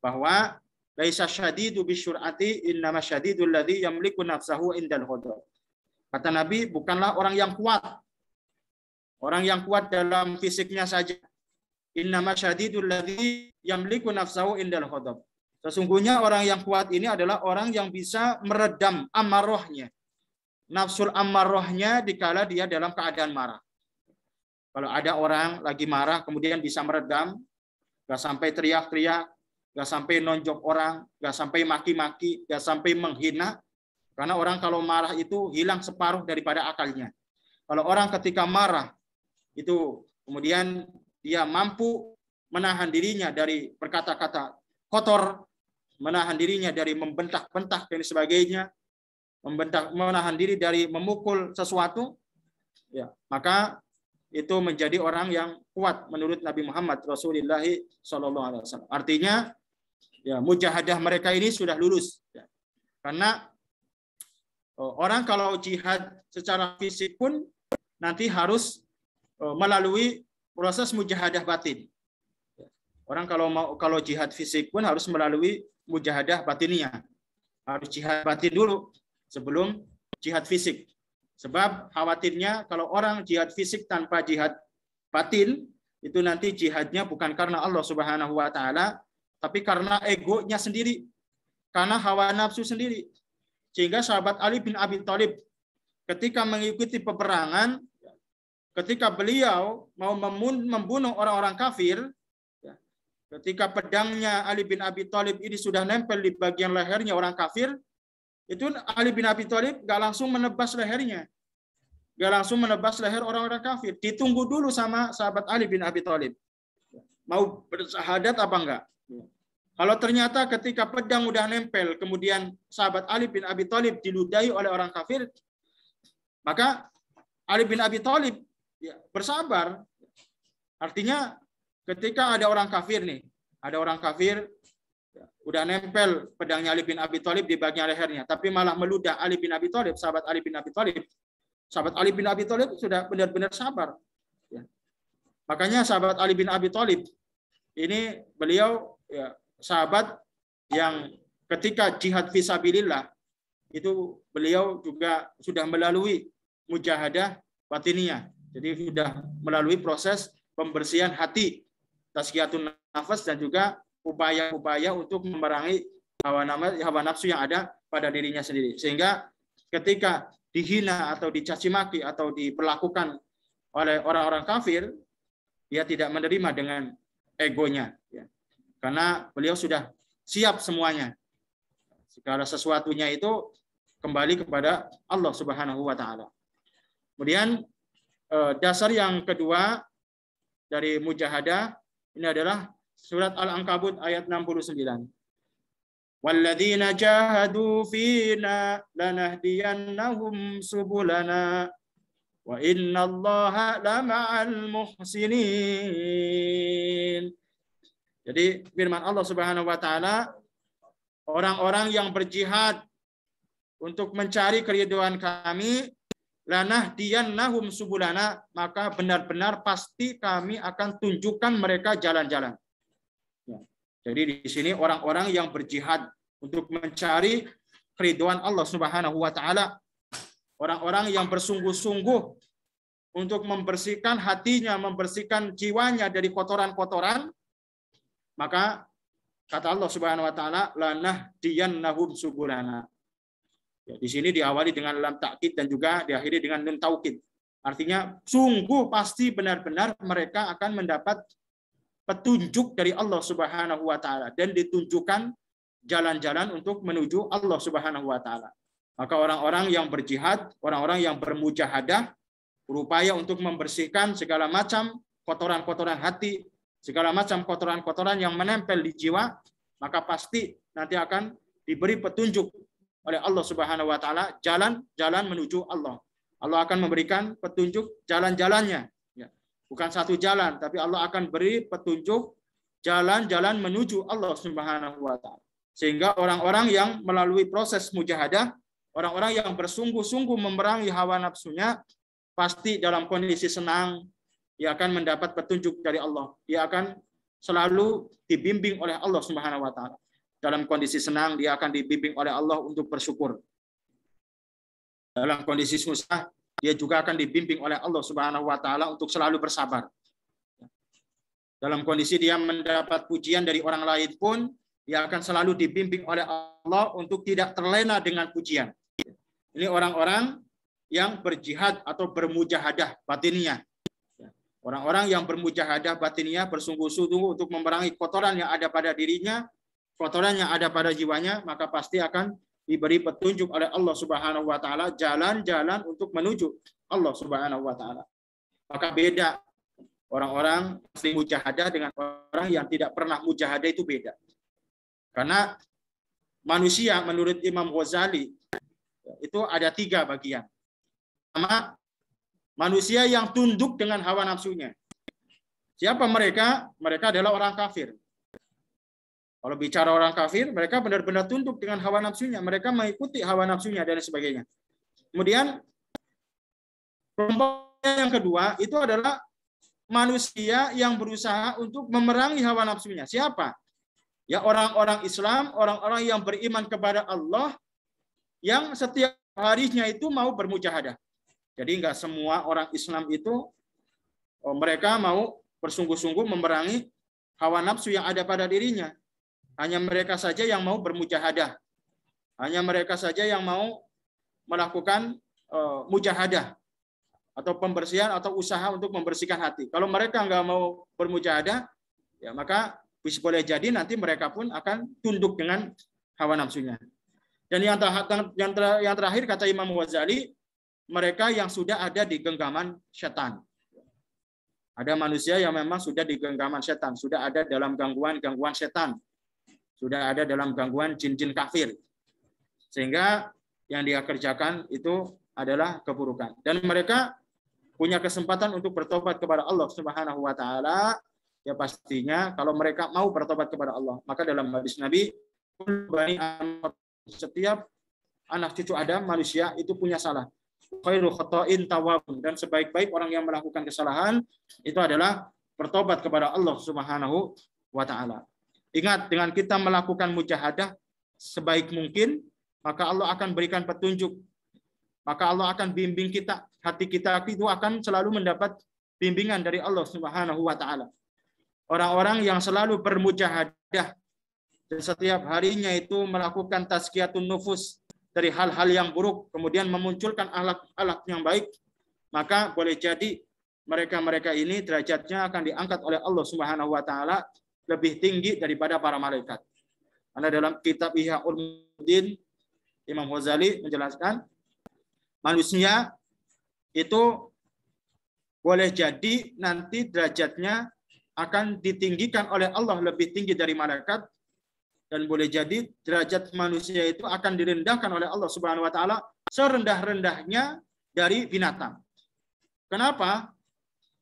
bahwa laisa syadidu bisyur'ati innama syadidul ladzi yamliku nafsahu indal ghadab. Kata Nabi, bukanlah orang yang kuat. Orang yang kuat dalam fisiknya saja. Innama syadidul ladzi yamliku nafsahu indal ghadab. Sesungguhnya orang yang kuat ini adalah orang yang bisa meredam amarahnya. Nafsul amarahnya dikala dia dalam keadaan marah. Kalau ada orang lagi marah kemudian bisa meredam, gak sampai teriak-teriak, gak sampai nonjok orang, gak sampai maki-maki, gak sampai menghina. Karena orang kalau marah itu hilang separuh daripada akalnya. Kalau orang ketika marah itu kemudian dia mampu menahan dirinya dari berkata-kata kotor, menahan dirinya dari membentak-bentak dan sebagainya, menahan diri dari memukul sesuatu, ya, maka itu menjadi orang yang kuat menurut Nabi Muhammad Rasulullah SAW. Artinya, ya, mujahadah mereka ini sudah lulus, ya. Karena orang kalau jihad secara fisik pun nanti harus melalui proses mujahadah batin. Orang kalau jihad fisik pun harus melalui mujahadah batiniyah. Harus jihad batin dulu sebelum jihad fisik. Sebab khawatirnya kalau orang jihad fisik tanpa jihad batin, itu nanti jihadnya bukan karena Allah Subhanahu wa taala, tapi karena egonya sendiri, karena hawa nafsu sendiri. Sehingga sahabat Ali bin Abi Thalib ketika mengikuti peperangan, ketika beliau mau membunuh orang-orang kafir, ketika pedangnya Ali bin Abi Thalib ini sudah nempel di bagian lehernya orang kafir, itu Ali bin Abi Thalib nggak langsung menebas lehernya. Nggak langsung menebas leher orang-orang kafir. Ditunggu dulu sama sahabat Ali bin Abi Thalib. Mau bersyahadat apa enggak? Kalau ternyata ketika pedang udah nempel, kemudian sahabat Ali bin Abi Thalib diludahi oleh orang kafir, maka Ali bin Abi Thalib bersabar. Artinya ketika ada orang kafir nih, ada orang kafir udah nempel pedangnya Ali bin Abi Thalib di bagian lehernya, tapi malah meludah Ali bin Abi Thalib, sahabat Ali bin Abi Thalib. Sahabat Ali bin Abi Thalib sudah benar-benar sabar. Makanya sahabat Ali bin Abi Thalib ini beliau sahabat yang ketika jihad fisabilillah itu beliau juga sudah melalui mujahadah batiniyah. Jadi sudah melalui proses pembersihan hati, tazkiyatun nafas, dan juga upaya-upaya untuk memerangi hawa nafsu yang ada pada dirinya sendiri. Sehingga ketika dihina atau dicaci maki atau diperlakukan oleh orang-orang kafir, dia tidak menerima dengan egonya. Karena beliau sudah siap semuanya. Segala sesuatunya itu kembali kepada Allah Subhanahu wa taala. Kemudian dasar yang kedua dari mujahadah ini adalah surat Al-Ankabut ayat 69. Walladzina jahadu fina lanahdiyannahum subulana wa innallaha lama'al muhsinin. Jadi firman Allah Subhanahu wa taala, orang-orang yang berjihad untuk mencari keridhaan kami, lanahdiyannahum subulana, maka benar-benar pasti kami akan tunjukkan mereka jalan-jalan. Jadi di sini orang-orang yang berjihad untuk mencari keridhaan Allah Subhanahu wa taala, orang-orang yang bersungguh-sungguh untuk membersihkan hatinya, membersihkan jiwanya dari kotoran-kotoran, maka kata Allah Subhanahu wa taala, lanahdiyannahum subulana. Di sini diawali dengan lam takkid dan juga diakhiri dengan nun taukid. Artinya sungguh pasti benar-benar mereka akan mendapat petunjuk dari Allah Subhanahu wa taala dan ditunjukkan jalan-jalan untuk menuju Allah Subhanahu wa taala. Maka orang-orang yang berjihad, orang-orang yang bermujahadah berupaya untuk membersihkan segala macam kotoran-kotoran hati, segala macam kotoran-kotoran yang menempel di jiwa, maka pasti nanti akan diberi petunjuk oleh Allah Subhanahu wa taala jalan-jalan menuju Allah. Allah akan memberikan petunjuk jalan-jalannya. Bukan satu jalan, tapi Allah akan beri petunjuk jalan-jalan menuju Allah Subhanahu wa taala. Sehingga orang-orang yang melalui proses mujahadah, orang-orang yang bersungguh-sungguh memerangi hawa nafsunya, pasti dalam kondisi senang, dia akan mendapat petunjuk dari Allah. Dia akan selalu dibimbing oleh Allah Subhanahu wa taala. Dalam kondisi senang, dia akan dibimbing oleh Allah untuk bersyukur. Dalam kondisi susah, dia juga akan dibimbing oleh Allah Subhanahu wa taala untuk selalu bersabar. Dalam kondisi dia mendapat pujian dari orang lain pun, dia akan selalu dibimbing oleh Allah untuk tidak terlena dengan pujian. Ini orang-orang yang berjihad atau bermujahadah batiniyah. Orang-orang yang bermujahadah batiniyah bersungguh-sungguh untuk memerangi kotoran yang ada pada dirinya, kotoran yang ada pada jiwanya, maka pasti akan diberi petunjuk oleh Allah Subhanahu wa taala jalan-jalan untuk menuju Allah Subhanahu wa taala. Maka beda orang-orang asli mujahadah dengan orang yang tidak pernah mujahadah, itu beda. Karena manusia menurut Imam Ghazali itu ada 3 bagian. Pertama, manusia yang tunduk dengan hawa nafsunya. Siapa mereka? Mereka adalah orang kafir. Kalau bicara orang kafir, mereka benar-benar tunduk dengan hawa nafsunya. Mereka mengikuti hawa nafsunya dan sebagainya. Kemudian kelompok yang kedua itu adalah manusia yang berusaha untuk memerangi hawa nafsunya. Siapa? Ya orang-orang Islam, orang-orang yang beriman kepada Allah, yang setiap harinya itu mau bermujahadah. Jadi enggak semua orang Islam itu mereka mau bersungguh-sungguh memerangi hawa nafsu yang ada pada dirinya. Hanya mereka saja yang mau bermujahadah. Hanya mereka saja yang mau melakukan mujahadah atau pembersihan atau usaha untuk membersihkan hati. Kalau mereka enggak mau bermujahadah, ya maka bisa boleh jadi nanti mereka pun akan tunduk dengan hawa nafsunya. Dan yang terakhir kata Imam Ghazali, mereka yang sudah ada di genggaman setan. Ada manusia yang memang sudah di genggaman setan, sudah ada dalam gangguan setan, sudah ada dalam gangguan jin-jin kafir. Sehingga yang dia kerjakan itu adalah keburukan. Dan mereka punya kesempatan untuk bertobat kepada Allah Subhanahu wa taala. Ya pastinya kalau mereka mau bertobat kepada Allah, maka dalam hadis Nabi, setiap anak cucu Adam manusia itu punya salah. Khairu khata'in tawwabun, dan sebaik-baik orang yang melakukan kesalahan itu adalah bertobat kepada Allah Subhanahu wa taala. Ingat, dengan kita melakukan mujahadah sebaik mungkin, maka Allah akan berikan petunjuk. Maka Allah akan bimbing kita. Hati kita itu akan selalu mendapat bimbingan dari Allah Subhanahu wa taala. Orang-orang yang selalu bermujahadah dan setiap harinya itu melakukan tazkiyatun nufus dari hal-hal yang buruk, kemudian memunculkan akhlak yang baik, maka boleh jadi mereka-mereka ini derajatnya akan diangkat oleh Allah Subhanahu wa taala lebih tinggi daripada para malaikat. Karena dalam kitab Ihya Ulumuddin, Imam Ghazali menjelaskan manusia itu boleh jadi nanti derajatnya akan ditinggikan oleh Allah lebih tinggi dari malaikat, dan boleh jadi derajat manusia itu akan direndahkan oleh Allah Subhanahu wa taala serendah-rendahnya dari binatang. Kenapa?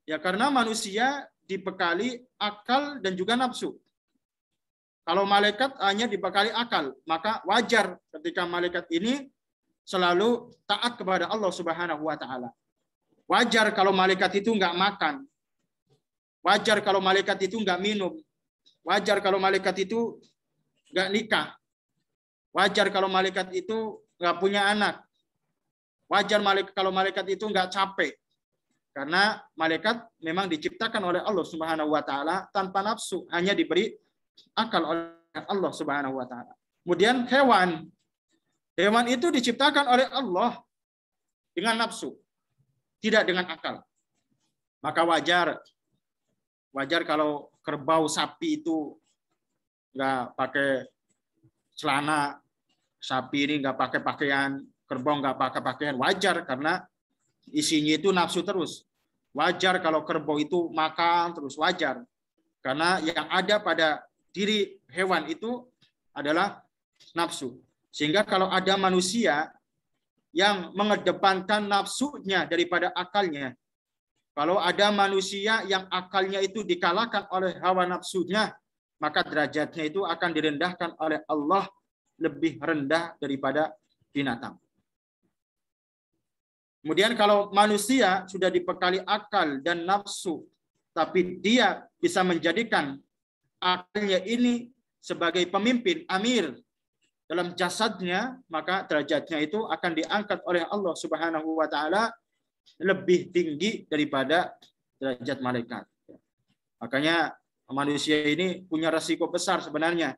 Ya karena manusia dibekali akal dan juga nafsu. Kalau malaikat hanya dibekali akal, maka wajar ketika malaikat ini selalu taat kepada Allah Subhanahu wa taala. Wajar kalau malaikat itu enggak makan. Wajar kalau malaikat itu enggak minum. Wajar kalau malaikat itu enggak nikah. Wajar kalau malaikat itu enggak punya anak. Wajar kalau malaikat itu enggak capek. Karena malaikat memang diciptakan oleh Allah Subhanahu wa taala tanpa nafsu, hanya diberi akal oleh Allah Subhanahu wa taala. Kemudian hewan. Hewan itu diciptakan oleh Allah dengan nafsu, tidak dengan akal. Maka wajar kalau kerbau, sapi itu nggak pakai celana, sapi ini nggak pakai pakaian, kerbau nggak pakai pakaian, wajar karena isinya itu nafsu terus. Wajar kalau kerbau itu makan terus, wajar. Karena yang ada pada diri hewan itu adalah nafsu. Sehingga kalau ada manusia yang mengedepankan nafsunya daripada akalnya, kalau ada manusia yang akalnya itu dikalahkan oleh hawa nafsunya, maka derajatnya itu akan direndahkan oleh Allah lebih rendah daripada binatang. Kemudian kalau manusia sudah dibekali akal dan nafsu, tapi dia bisa menjadikan akalnya ini sebagai pemimpin, amir dalam jasadnya, maka derajatnya itu akan diangkat oleh Allah Subhanahu wa taala lebih tinggi daripada derajat malaikat. Makanya manusia ini punya resiko besar sebenarnya.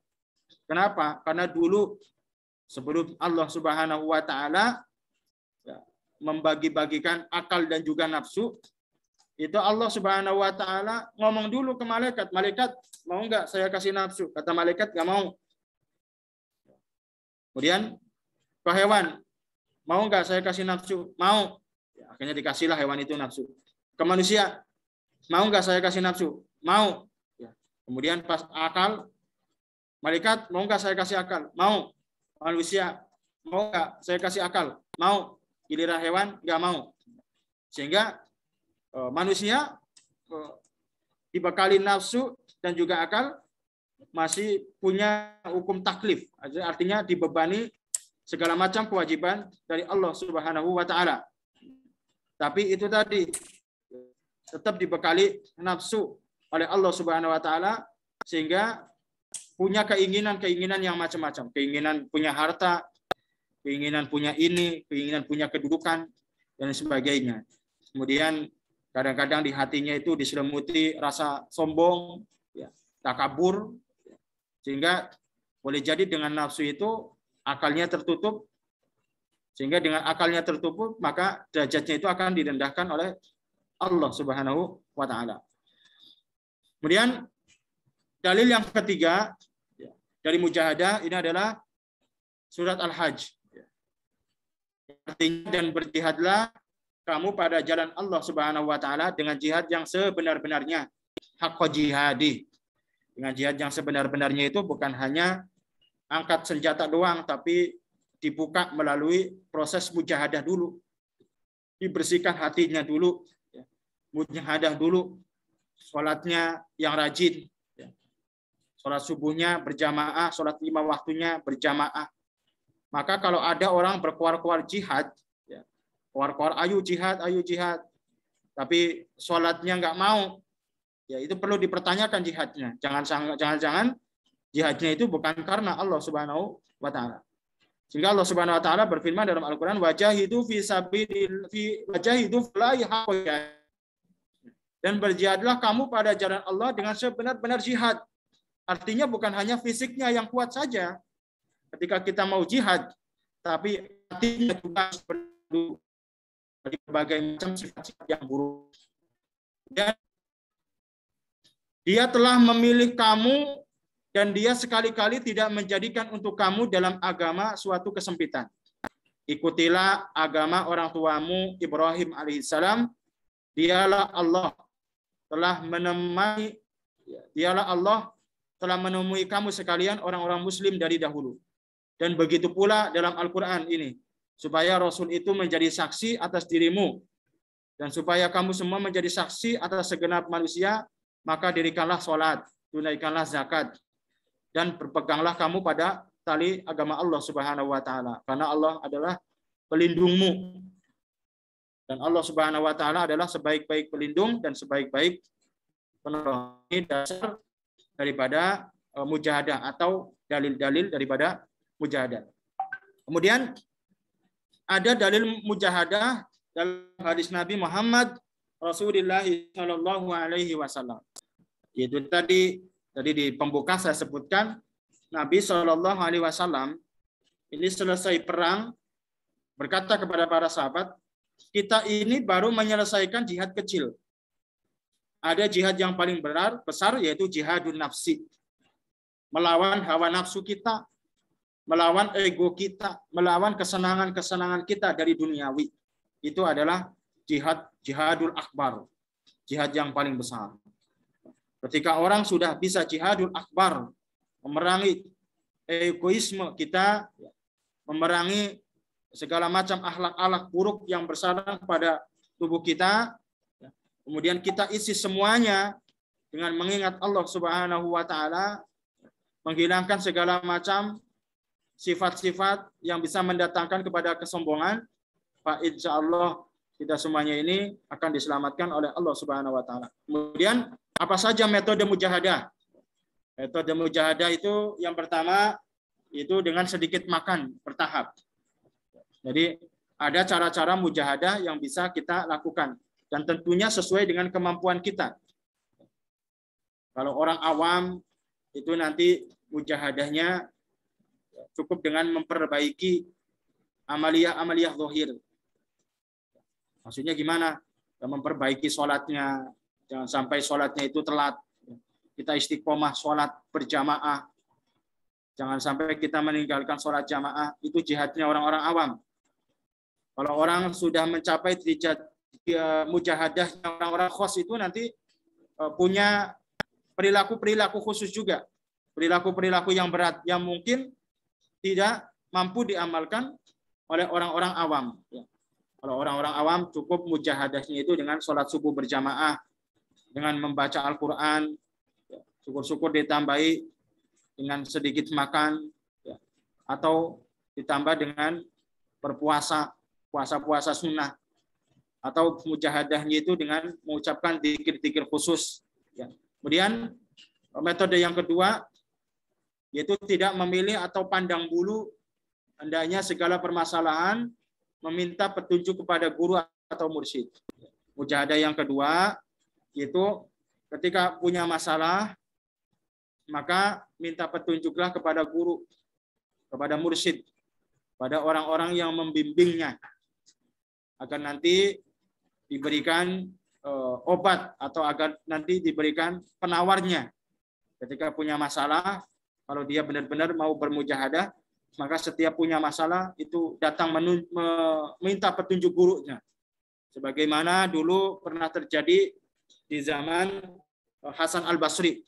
Kenapa? Karena dulu sebelum Allah Subhanahu wa taala membagi-bagikan akal dan juga nafsu, itu Allah Subhanahu wa taala ngomong dulu ke malaikat, "Malaikat, mau enggak saya kasih nafsu?" Kata malaikat, "Enggak mau." Kemudian ke hewan, "Mau enggak saya kasih nafsu?" "Mau." Ya, akhirnya dikasihlah hewan itu nafsu. Ke manusia, "Mau enggak saya kasih nafsu?" "Mau." Ya. Kemudian pas akal, malaikat, "Mau enggak saya kasih akal?" "Mau." Manusia, "Mau enggak saya kasih akal?" "Mau." Giliran hewan enggak mau. Sehingga manusia dibekali nafsu dan juga akal masih punya hukum taklif, artinya dibebani segala macam kewajiban dari Allah Subhanahu wa taala. Tapi itu tadi tetap dibekali nafsu oleh Allah Subhanahu wa taala sehingga punya keinginan-keinginan yang macam-macam, keinginan punya harta, keinginan punya ini, keinginan punya kedudukan dan sebagainya. Kemudian kadang-kadang di hatinya itu diselimuti rasa sombong, ya, takabur, sehingga boleh jadi dengan nafsu itu akalnya tertutup, sehingga dengan akalnya tertutup maka derajatnya itu akan direndahkan oleh Allah Subhanahu wa taala. Kemudian dalil yang ketiga dari mujahadah ini adalah surat Al-Hajj. Artinya, dan berjihadlah kamu pada jalan Allah Subhanahu wa taala dengan jihad yang sebenar-benarnya, haqqa jihadi. Dengan jihad yang sebenar-benarnya itu bukan hanya angkat senjata doang, tapi dibuka melalui proses mujahadah dulu. Dibersihkan hatinya dulu, mujahadah dulu, sholatnya yang rajin, sholat subuhnya berjamaah, sholat 5 waktunya berjamaah. Maka kalau ada orang berkuar-kuar jihad, kuar-kuar ayo jihad, tapi sholatnya nggak mau, ya itu perlu dipertanyakan jihadnya. Jangan-jangan jihadnya itu bukan karena Allah Subhanahu wa taala. Sehingga Allah Subhanahu wa taala berfirman dalam Al-Qur'an, wajahidu fi wajahidu fillahi haqqa jihad. Dan berjihadlah kamu pada jalan Allah dengan sebenar-benar jihad. Artinya bukan hanya fisiknya yang kuat saja ketika kita mau jihad, tapi hatinya juga dari berbagai macam sifat-sifat yang buruk. Dan dia telah memilih kamu dan dia sekali-kali tidak menjadikan untuk kamu dalam agama suatu kesempitan. Ikutilah agama orang tuamu Ibrahim alaihissalam. Dialah Allah telah menemui kamu sekalian orang-orang muslim dari dahulu. Dan begitu pula dalam Al-Quran ini, supaya Rasul itu menjadi saksi atas dirimu, dan supaya kamu semua menjadi saksi atas segenap manusia, maka dirikanlah sholat, tunaikanlah zakat, dan berpeganglah kamu pada tali agama Allah Subhanahu wa taala, karena Allah adalah pelindungmu. Dan Allah Subhanahu wa taala adalah sebaik-baik pelindung dan sebaik-baik penolong. Ini dasar daripada mujahadah atau dalil-dalil daripada mujahadah. Kemudian ada dalil mujahadah dalam hadis Nabi Muhammad Rasulullah Shallallahu Alaihi Wasallam. Itu tadi di pembuka saya sebutkan Nabi Shallallahu Alaihi Wasallam ini selesai perang berkata kepada para sahabat, kita ini baru menyelesaikan jihad kecil. Ada jihad yang paling besar yaitu jihadun nafsi. Melawan hawa nafsu kita, melawan ego kita, melawan kesenangan-kesenangan kita dari duniawi. Itu adalah jihadul akbar. Jihad yang paling besar. Ketika orang sudah bisa jihadul akbar, memerangi egoisme kita, memerangi segala macam akhlak-akhlak buruk yang bersarang pada tubuh kita, kemudian kita isi semuanya dengan mengingat Allah Subhanahu wa taala, menghilangkan segala macam sifat-sifat yang bisa mendatangkan kepada kesombongan, Pak, insya Allah kita semuanya ini akan diselamatkan oleh Allah Subhanahu wa taala. Kemudian apa saja metode mujahadah? Metode mujahadah itu yang pertama itu dengan sedikit makan bertahap. Jadi ada cara-cara mujahadah yang bisa kita lakukan dan tentunya sesuai dengan kemampuan kita. Kalau orang awam itu nanti mujahadahnya cukup dengan memperbaiki amaliyah zahir. Maksudnya gimana? Memperbaiki sholatnya, jangan sampai sholatnya itu telat. Kita istiqomah sholat berjamaah. Jangan sampai kita meninggalkan sholat jamaah. Itu jihadnya orang-orang awam. Kalau orang sudah mencapai derajat mujahadahnya orang-orang khos itu nanti punya perilaku-perilaku khusus juga. Perilaku-perilaku yang berat, yang mungkin tidak mampu diamalkan oleh orang-orang awam. Kalau orang-orang awam cukup mujahadahnya itu dengan sholat subuh berjamaah, dengan membaca Al-Quran, syukur-syukur ditambahi dengan sedikit makan, atau ditambah dengan berpuasa, puasa sunnah, atau mujahadahnya itu dengan mengucapkan dzikir-dzikir khusus. Ya. Kemudian metode yang kedua yaitu tidak memilih atau pandang bulu, hendaknya segala permasalahan meminta petunjuk kepada guru atau mursyid. Mujahadah yang kedua yaitu ketika punya masalah maka minta petunjuklah kepada guru, kepada mursyid, pada orang-orang yang membimbingnya agar nanti diberikan obat atau agar nanti diberikan penawarnya. Ketika punya masalah, kalau dia benar-benar mau bermujahadah, maka setiap punya masalah itu datang meminta petunjuk gurunya. Sebagaimana dulu pernah terjadi di zaman Hasan Al-Basri.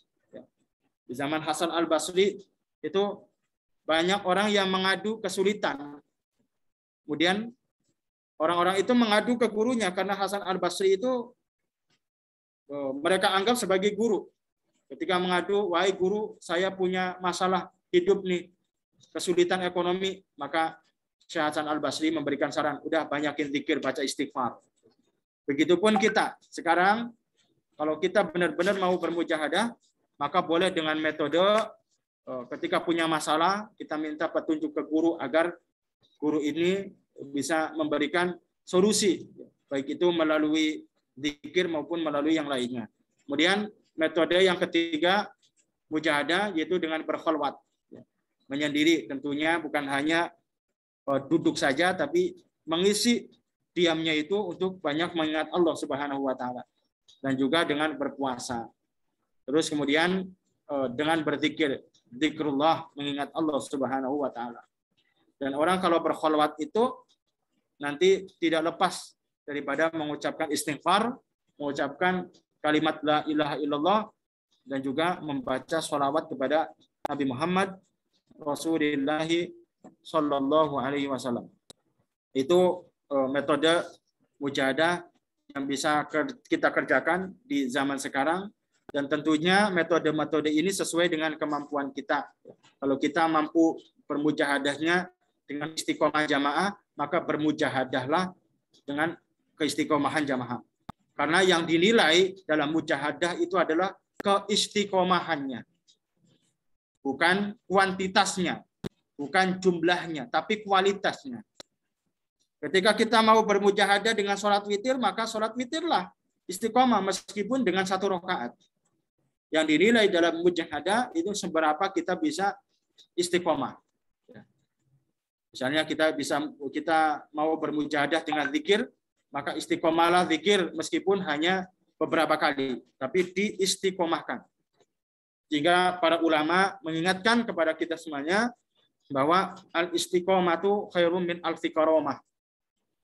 Di zaman Hasan Al-Basri itu banyak orang yang mengadu kesulitan. Kemudian orang-orang itu mengadu ke gurunya karena Hasan Al-Basri itu mereka anggap sebagai guru. Ketika mengadu, wahai guru, saya punya masalah hidup nih, kesulitan ekonomi, maka Syekh Hasan Al-Basri memberikan saran, udah banyakin zikir, baca istighfar. Begitupun kita. Sekarang kalau kita benar-benar mau bermujahadah, maka boleh dengan metode ketika punya masalah, kita minta petunjuk ke guru agar guru ini bisa memberikan solusi, baik itu melalui zikir maupun melalui yang lainnya. Kemudian metode yang ketiga, mujahadah, yaitu dengan berkhalwat. Menyendiri tentunya, bukan hanya duduk saja, tapi mengisi diamnya itu untuk banyak mengingat Allah Subhanahu wa Ta'ala. Dan juga dengan berpuasa. Terus kemudian dengan berzikir, zikrullah, mengingat Allah Subhanahu wa Ta'ala. Dan orang kalau berkhalwat itu nanti tidak lepas daripada mengucapkan istighfar, mengucapkan kalimat la ilaha illallah, dan juga membaca sholawat kepada Nabi Muhammad Rasulullah Sallallahu Alaihi Wasallam. Itu metode mujahadah yang bisa kita kerjakan di zaman sekarang, dan tentunya metode-metode ini sesuai dengan kemampuan kita. Kalau kita mampu bermujahadahnya dengan istiqomah jamaah, maka bermujahadahlah dengan keistiqomahan jamaah. Karena yang dinilai dalam mujahadah itu adalah keistiqomahannya. Bukan kuantitasnya, bukan jumlahnya, tapi kualitasnya. Ketika kita mau bermujahadah dengan sholat witir, maka sholat witirlah istiqomah meskipun dengan 1 rakaat. Yang dinilai dalam mujahadah itu seberapa kita bisa istiqomah. Misalnya kita mau bermujahadah dengan zikir, maka istiqomahlah zikir meskipun hanya beberapa kali, tapi diistiqomahkan. Sehingga para ulama mengingatkan kepada kita semuanya bahwa al-istiqomatu khairum min alfi karomah.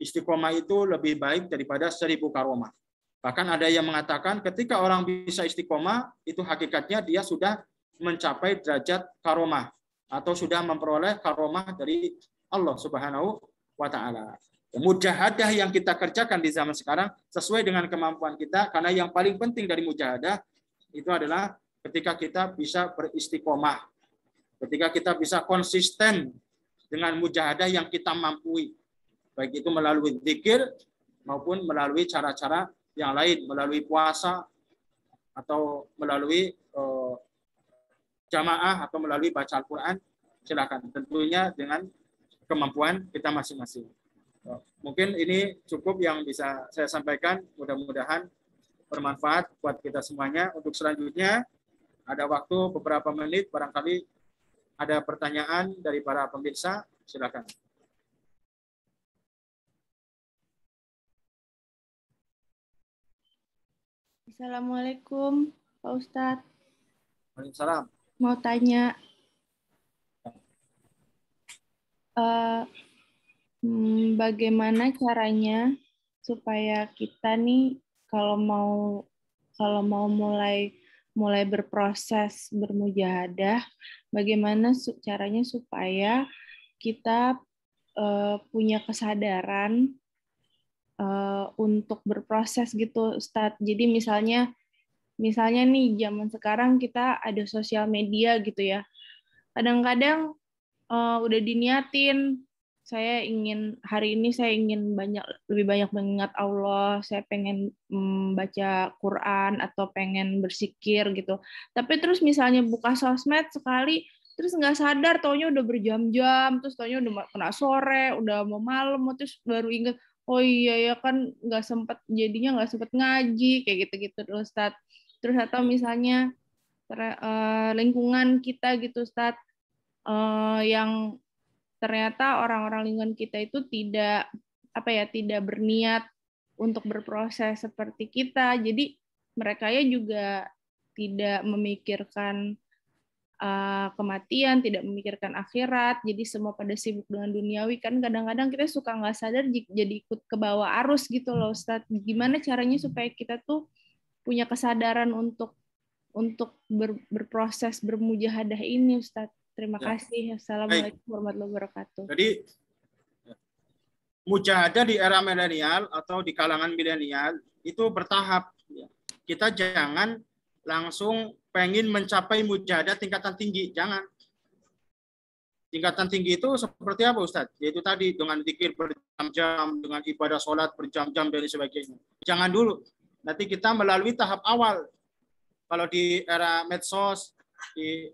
Istiqomah itu lebih baik daripada 1000 karomah. Bahkan ada yang mengatakan ketika orang bisa istiqomah, itu hakikatnya dia sudah mencapai derajat karomah atau sudah memperoleh karomah dari Allah Subhanahu wa Ta'ala. Mujahadah yang kita kerjakan di zaman sekarang sesuai dengan kemampuan kita, karena yang paling penting dari mujahadah itu adalah ketika kita bisa beristiqomah, ketika kita bisa konsisten dengan mujahadah yang kita mampu, baik itu melalui zikir maupun melalui cara-cara yang lain, melalui puasa atau melalui jamaah atau melalui baca Al-Quran. Silakan, tentunya dengan kemampuan kita masing-masing. Mungkin ini cukup yang bisa saya sampaikan. Mudah-mudahan bermanfaat buat kita semuanya. Untuk selanjutnya ada waktu beberapa menit, barangkali ada pertanyaan dari para pemirsa. Silakan. Assalamualaikum, Pak Ustadz. Waalaikumsalam. Mau tanya, bagaimana caranya supaya kita nih kalau mau mulai berproses bermujahadah, bagaimana caranya supaya kita punya kesadaran untuk berproses gitu, Ustadz. Jadi misalnya nih zaman sekarang kita ada sosial media gitu ya. Kadang-kadang udah diniatin. Hari ini saya ingin lebih banyak mengingat Allah. Saya pengen baca Quran atau pengen bersikir gitu. Tapi terus misalnya buka sosmed sekali, terus nggak sadar, taunya udah berjam-jam, terus taunya udah kena sore, udah mau malam, terus baru inget, oh iya ya kan jadinya nggak sempet ngaji kayak gitu-gitu terus Ustaz. Terus atau misalnya lingkungan kita gitu Ustaz, yang ternyata orang-orang lingkungan kita itu tidak berniat untuk berproses seperti kita. Jadi mereka ya juga tidak memikirkan kematian, tidak memikirkan akhirat. Jadi semua pada sibuk dengan duniawi. Kan kadang-kadang kita suka nggak sadar jadi ikut ke bawah arus gitu loh Ustadz. Gimana caranya supaya kita tuh punya kesadaran untuk berproses bermujahadah ini Ustadz. Terima kasih. Assalamualaikum warahmatullahi wabarakatuh. Jadi mujahadah di era milenial atau di kalangan milenial itu bertahap. Kita jangan langsung pengen mencapai mujahadah tingkatan tinggi, jangan. Tingkatan tinggi itu seperti apa Ustadz? Yaitu tadi dengan zikir berjam-jam, dengan ibadah sholat berjam-jam dan sebagainya. Jangan dulu. Nanti kita melalui tahap awal. Kalau di era medsos, di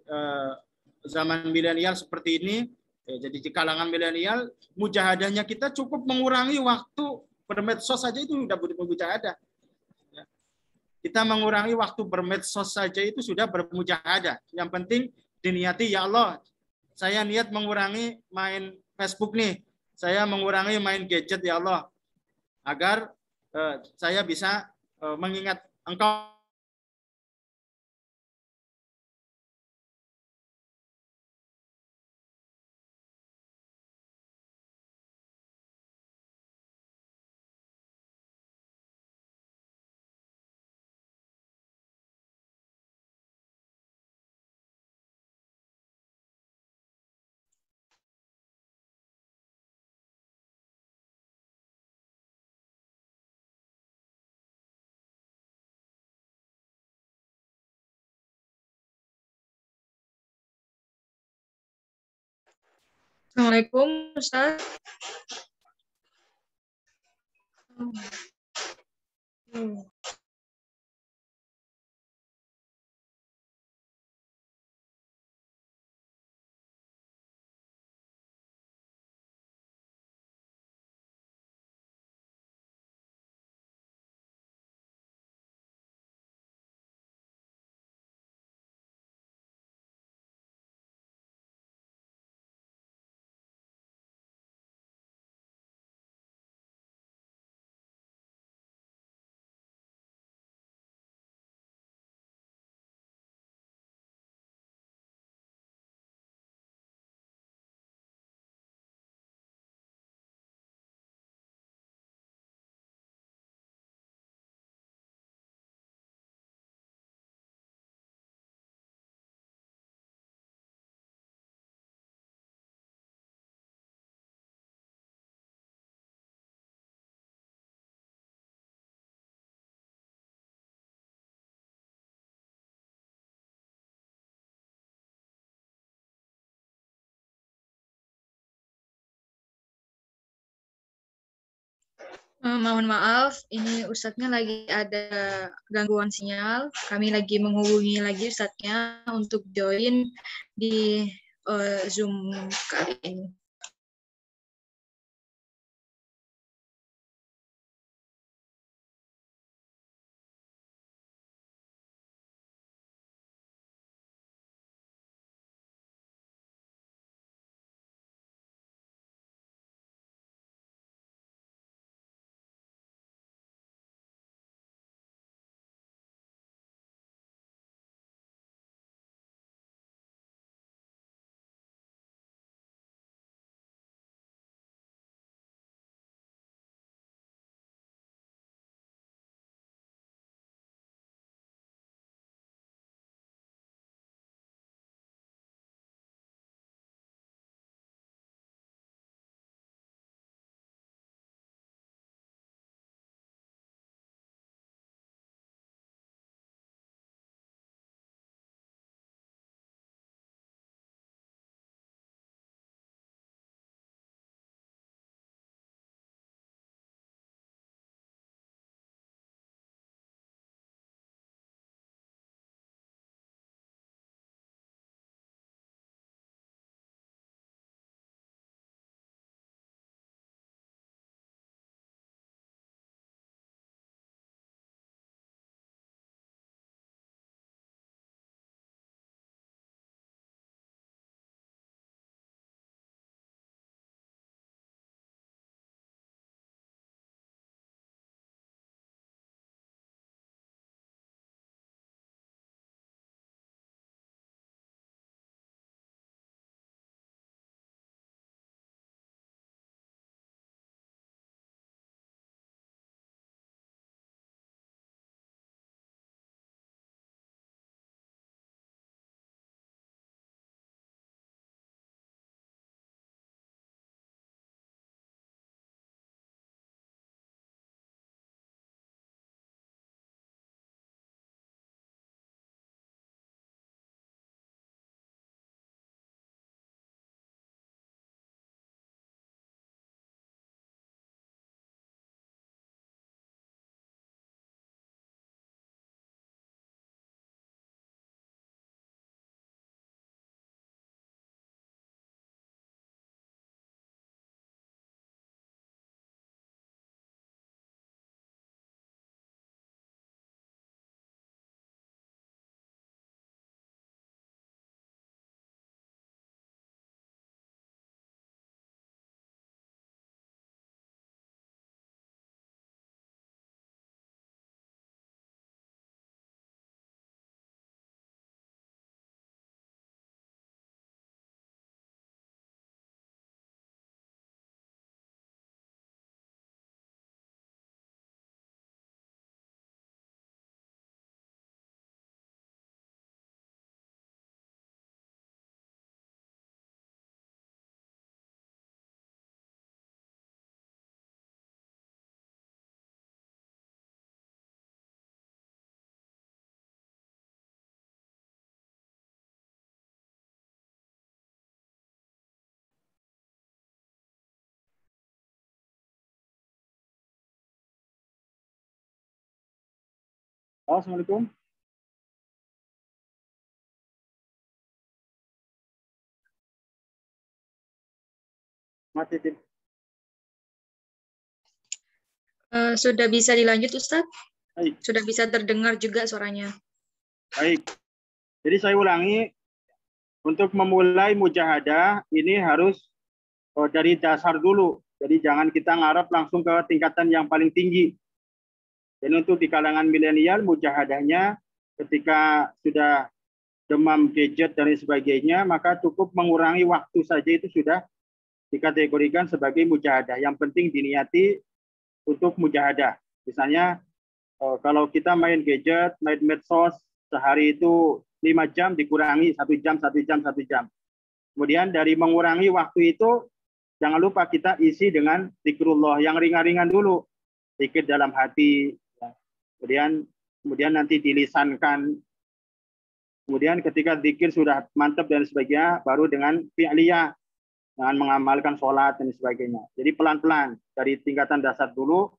zaman milenial seperti ini, jadi di kalangan milenial, mujahadahnya kita cukup mengurangi waktu bermedsos saja itu sudah bermujahadah. Kita mengurangi waktu bermedsos saja itu sudah bermujahadah. Yang penting diniati, ya Allah, saya niat mengurangi main Facebook nih, saya mengurangi main gadget ya Allah, agar saya bisa mengingat Engkau. Assalamualaikum, Ustaz. Mohon maaf, ini Ustadznya lagi ada gangguan sinyal. Kami lagi menghubungi lagi Ustadznya untuk join di Zoom kali ini. Assalamualaikum. Mati tim. Sudah bisa dilanjut, Ustadz? Baik. Sudah bisa terdengar juga suaranya. Baik. Jadi saya ulangi, untuk memulai mujahadah ini harus dari dasar dulu. Jadi jangan kita ngarep langsung ke tingkatan yang paling tinggi. Dan untuk di kalangan milenial, mujahadahnya ketika sudah demam gadget dan sebagainya, maka cukup mengurangi waktu saja itu sudah dikategorikan sebagai mujahadah. Yang penting diniati untuk mujahadah. Misalnya kalau kita main gadget, main medsos, sehari itu 5 jam dikurangi 1 jam, 1 jam, 1 jam. Kemudian dari mengurangi waktu itu, jangan lupa kita isi dengan zikrullah yang ringan-ringan dulu. Zikir dalam hati, kemudian nanti dilisankan. Kemudian ketika zikir sudah mantap dan sebagainya, baru dengan fi'liyah, dengan mengamalkan sholat dan sebagainya. Jadi pelan-pelan dari tingkatan dasar dulu,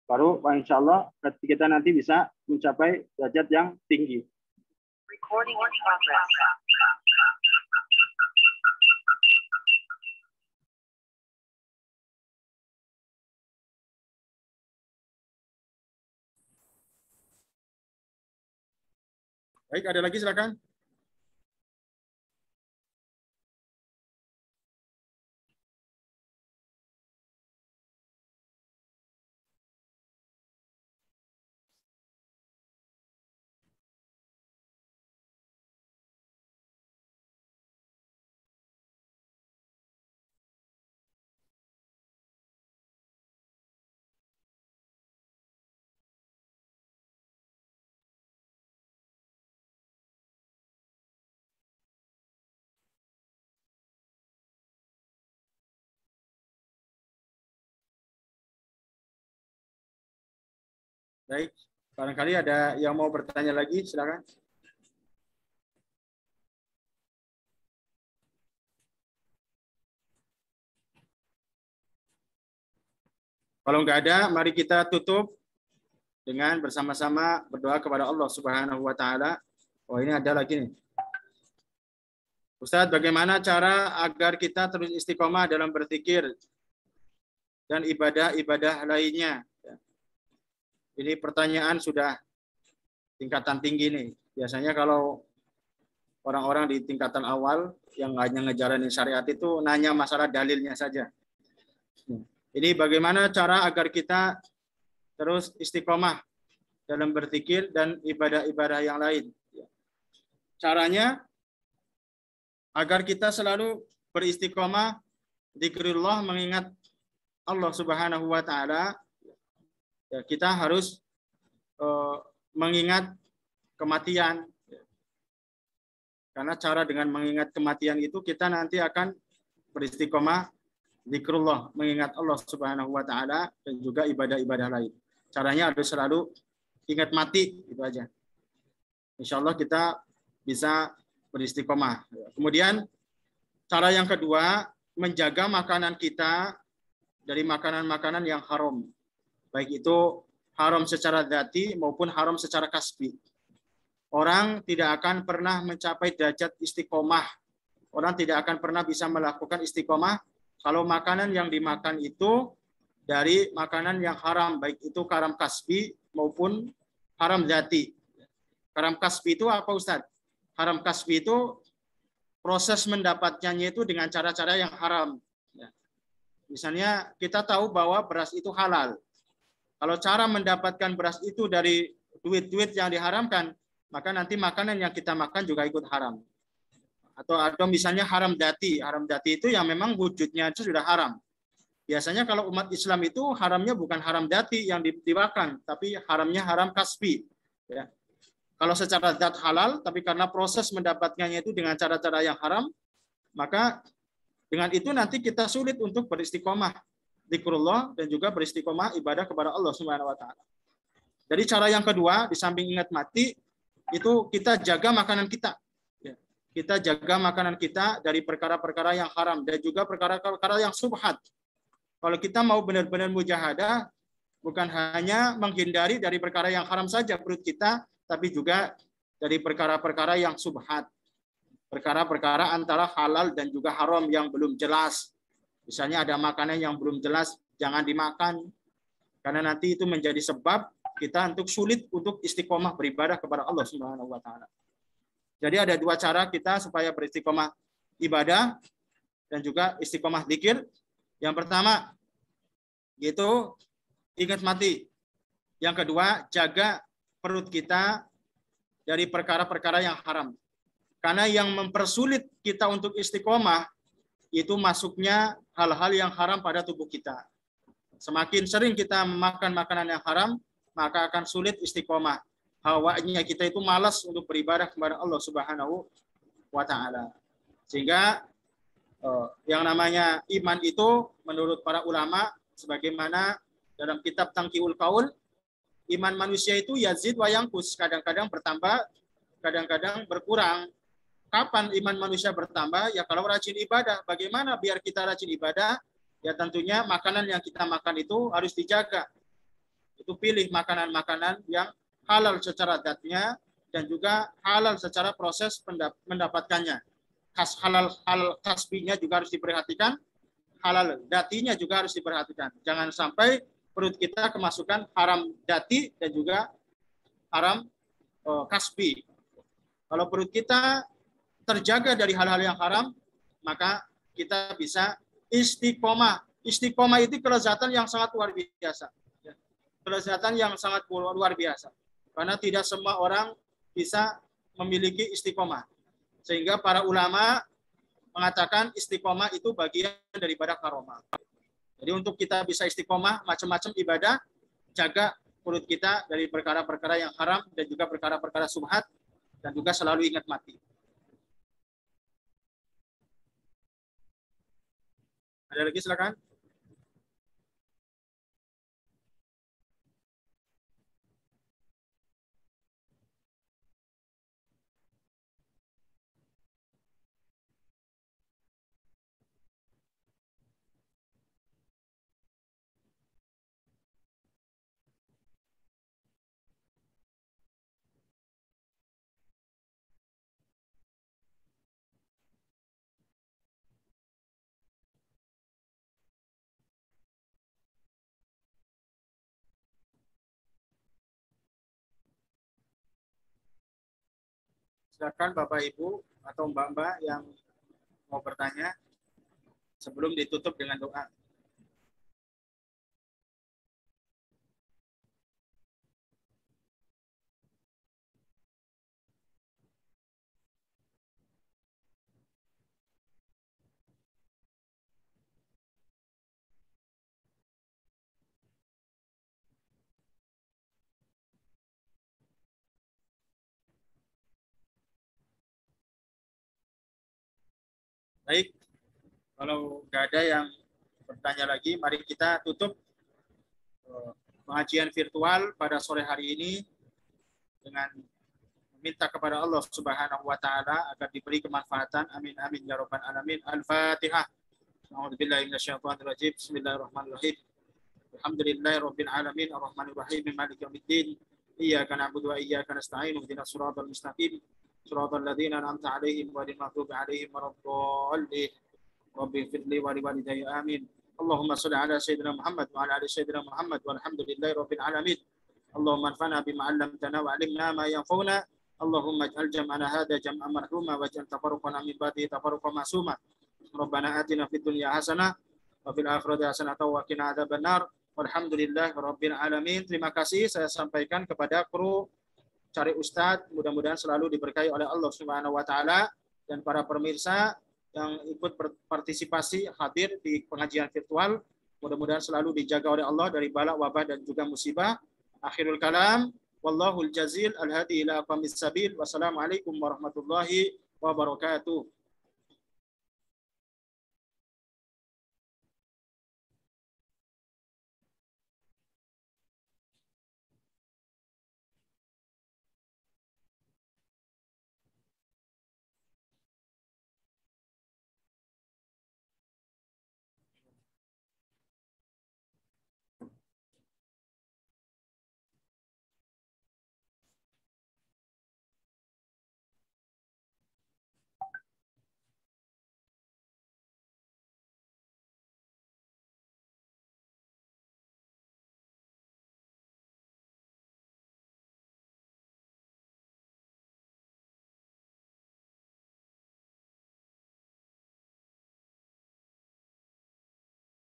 baru insya Allah kita nanti bisa mencapai derajat yang tinggi. Recording in progress. Baik, ada lagi silakan. Baik, barangkali ada yang mau bertanya lagi, silakan. Kalau nggak ada, mari kita tutup dengan bersama-sama berdoa kepada Allah Subhanahu wa taala. Oh, ini ada lagi nih. Ustadz, bagaimana cara agar kita terus istiqomah dalam berzikir dan ibadah-ibadah lainnya? Ini pertanyaan sudah tingkatan tinggi nih. Biasanya kalau orang-orang di tingkatan awal yang hanya ngejalanin syariat itu nanya masalah dalilnya saja. Ini bagaimana cara agar kita terus istiqomah dalam berzikir dan ibadah-ibadah yang lain. Caranya agar kita selalu beristiqomah zikrullah, mengingat Allah Subhanahu wa taala. Ya, kita harus mengingat kematian. Karena cara dengan mengingat kematian itu kita nanti akan beristiqomah zikrullah, mengingat Allah Subhanahu wa taala dan juga ibadah-ibadah lain. Caranya harus selalu ingat mati, itu aja. Insya Allah kita bisa beristiqomah. Kemudian cara yang kedua, menjaga makanan kita dari makanan-makanan yang haram. Baik itu haram secara dzati maupun haram secara kasbi. Orang tidak akan pernah mencapai derajat istiqomah. Orang tidak akan pernah bisa melakukan istiqomah kalau makanan yang dimakan itu dari makanan yang haram, baik itu haram kasbi maupun haram dzati. Haram kasbi itu apa, Ustaz? Haram kasbi itu proses mendapatkannya itu dengan cara-cara yang haram. Misalnya kita tahu bahwa beras itu halal. Kalau cara mendapatkan beras itu dari duit-duit yang diharamkan, maka nanti makanan yang kita makan juga ikut haram. Atau misalnya haram dati. Haram dati itu yang memang wujudnya itu sudah haram. Biasanya kalau umat Islam itu haramnya bukan haram dati yang dimakan, tapi haramnya haram kasbi. Ya. Kalau secara zat halal, tapi karena proses mendapatkannya itu dengan cara-cara yang haram, maka dengan itu nanti kita sulit untuk beristiqomah zikrullah dan juga beristiqomah ibadah kepada Allah Subhanahu wa taala. Jadi cara yang kedua, di samping ingat mati, itu kita jaga makanan kita. Kita jaga makanan kita dari perkara-perkara yang haram dan juga perkara-perkara yang subhat. Kalau kita mau benar-benar mujahadah, bukan hanya menghindari dari perkara yang haram saja perut kita, tapi juga dari perkara-perkara yang subhat. Perkara-perkara antara halal dan juga haram yang belum jelas. Misalnya ada makanan yang belum jelas, jangan dimakan. Karena nanti itu menjadi sebab kita untuk sulit untuk istiqomah beribadah kepada Allah Subhanahu wa taala. Jadi ada dua cara kita supaya beristiqomah ibadah dan juga istiqomah zikir. Yang pertama yaitu ingat mati. Yang kedua, jaga perut kita dari perkara-perkara yang haram. Karena yang mempersulit kita untuk istiqomah itu masuknya hal-hal yang haram pada tubuh kita. Semakin sering kita makan makanan yang haram, maka akan sulit istiqomah. Hawanya kita itu malas untuk beribadah kepada Allah Subhanahu wa taala. Sehingga yang namanya iman itu menurut para ulama sebagaimana dalam kitab Tangkiul Qaul, iman manusia itu yazid wa yanqus, kadang-kadang bertambah, kadang-kadang berkurang. Kapan iman manusia bertambah? Ya kalau rajin ibadah. Bagaimana biar kita rajin ibadah? Ya tentunya makanan yang kita makan itu harus dijaga. Itu pilih makanan-makanan yang halal secara zatnya dan juga halal secara proses mendapatkannya. Halal kasbinya juga harus diperhatikan, halal datinya juga harus diperhatikan. Jangan sampai perut kita kemasukan haram dati dan juga haram kasbi. Kalau perut kita terjaga dari hal-hal yang haram, maka kita bisa istiqomah. Istiqomah itu kelezatan yang sangat luar biasa. Kelezatan yang sangat luar biasa. Karena tidak semua orang bisa memiliki istiqomah. Sehingga para ulama mengatakan istiqomah itu bagian daripada karomah. Jadi untuk kita bisa istiqomah, macam-macam ibadah, jaga perut kita dari perkara-perkara yang haram dan juga perkara-perkara subhat, dan juga selalu ingat mati. Ada lagi silakan. Silakan Bapak Ibu atau Mbak-mbak yang mau bertanya sebelum ditutup dengan doa. Baik, kalau nggak ada yang bertanya lagi, mari kita tutup pengajian virtual pada sore hari ini dengan meminta kepada Allah Subhanahu wa taala agar diberi kemanfaatan. Amin amin ya rabbal alamin. Al-Fatihah. A'udzubillahi minasyaitonir rajim. Bismillahirrahmanirrahim. Alhamdulillahirabbil alamin arrahmanir rahim maliki yaumiddin. Iyyaka na'budu wa iyyaka nasta'in. Ihdinas siratal mustaqim. Siratal ladzina an'amta 'alaihim ghairil maghdubi 'alaihim waladdallin. Rabbi firli wa liwalidayya amin. Allahumma shalli ala sayyidina Muhammad wa ala ali sayyidina Muhammad walhamdulillahi rabbil alamin. Allahumma anfa'na bima 'allamtana wa 'allimna ma yanfa'una. Allahumma ij'al jam'ana hadha jam'an marhuma waj'al tafarruqana min ba'dihi tafarruqan ma'suma. Rabbana atina fid dunya hasanah wa fil akhirati hasanah wa qina adzabannar. Walhamdulillahi rabbil alamin. Terima kasih saya sampaikan kepada kru Cari Ustadz, mudah-mudahan selalu diberkahi oleh Allah Subhanahu wa taala dan para pemirsa yang ikut berpartisipasi hadir di pengajian virtual, mudah-mudahan selalu dijaga oleh Allah dari bala, wabah dan juga musibah. Akhirul kalam, wallahul jazil al-hadi ila aqwamis sabil. Wassalamualaikum warahmatullahi wabarakatuh.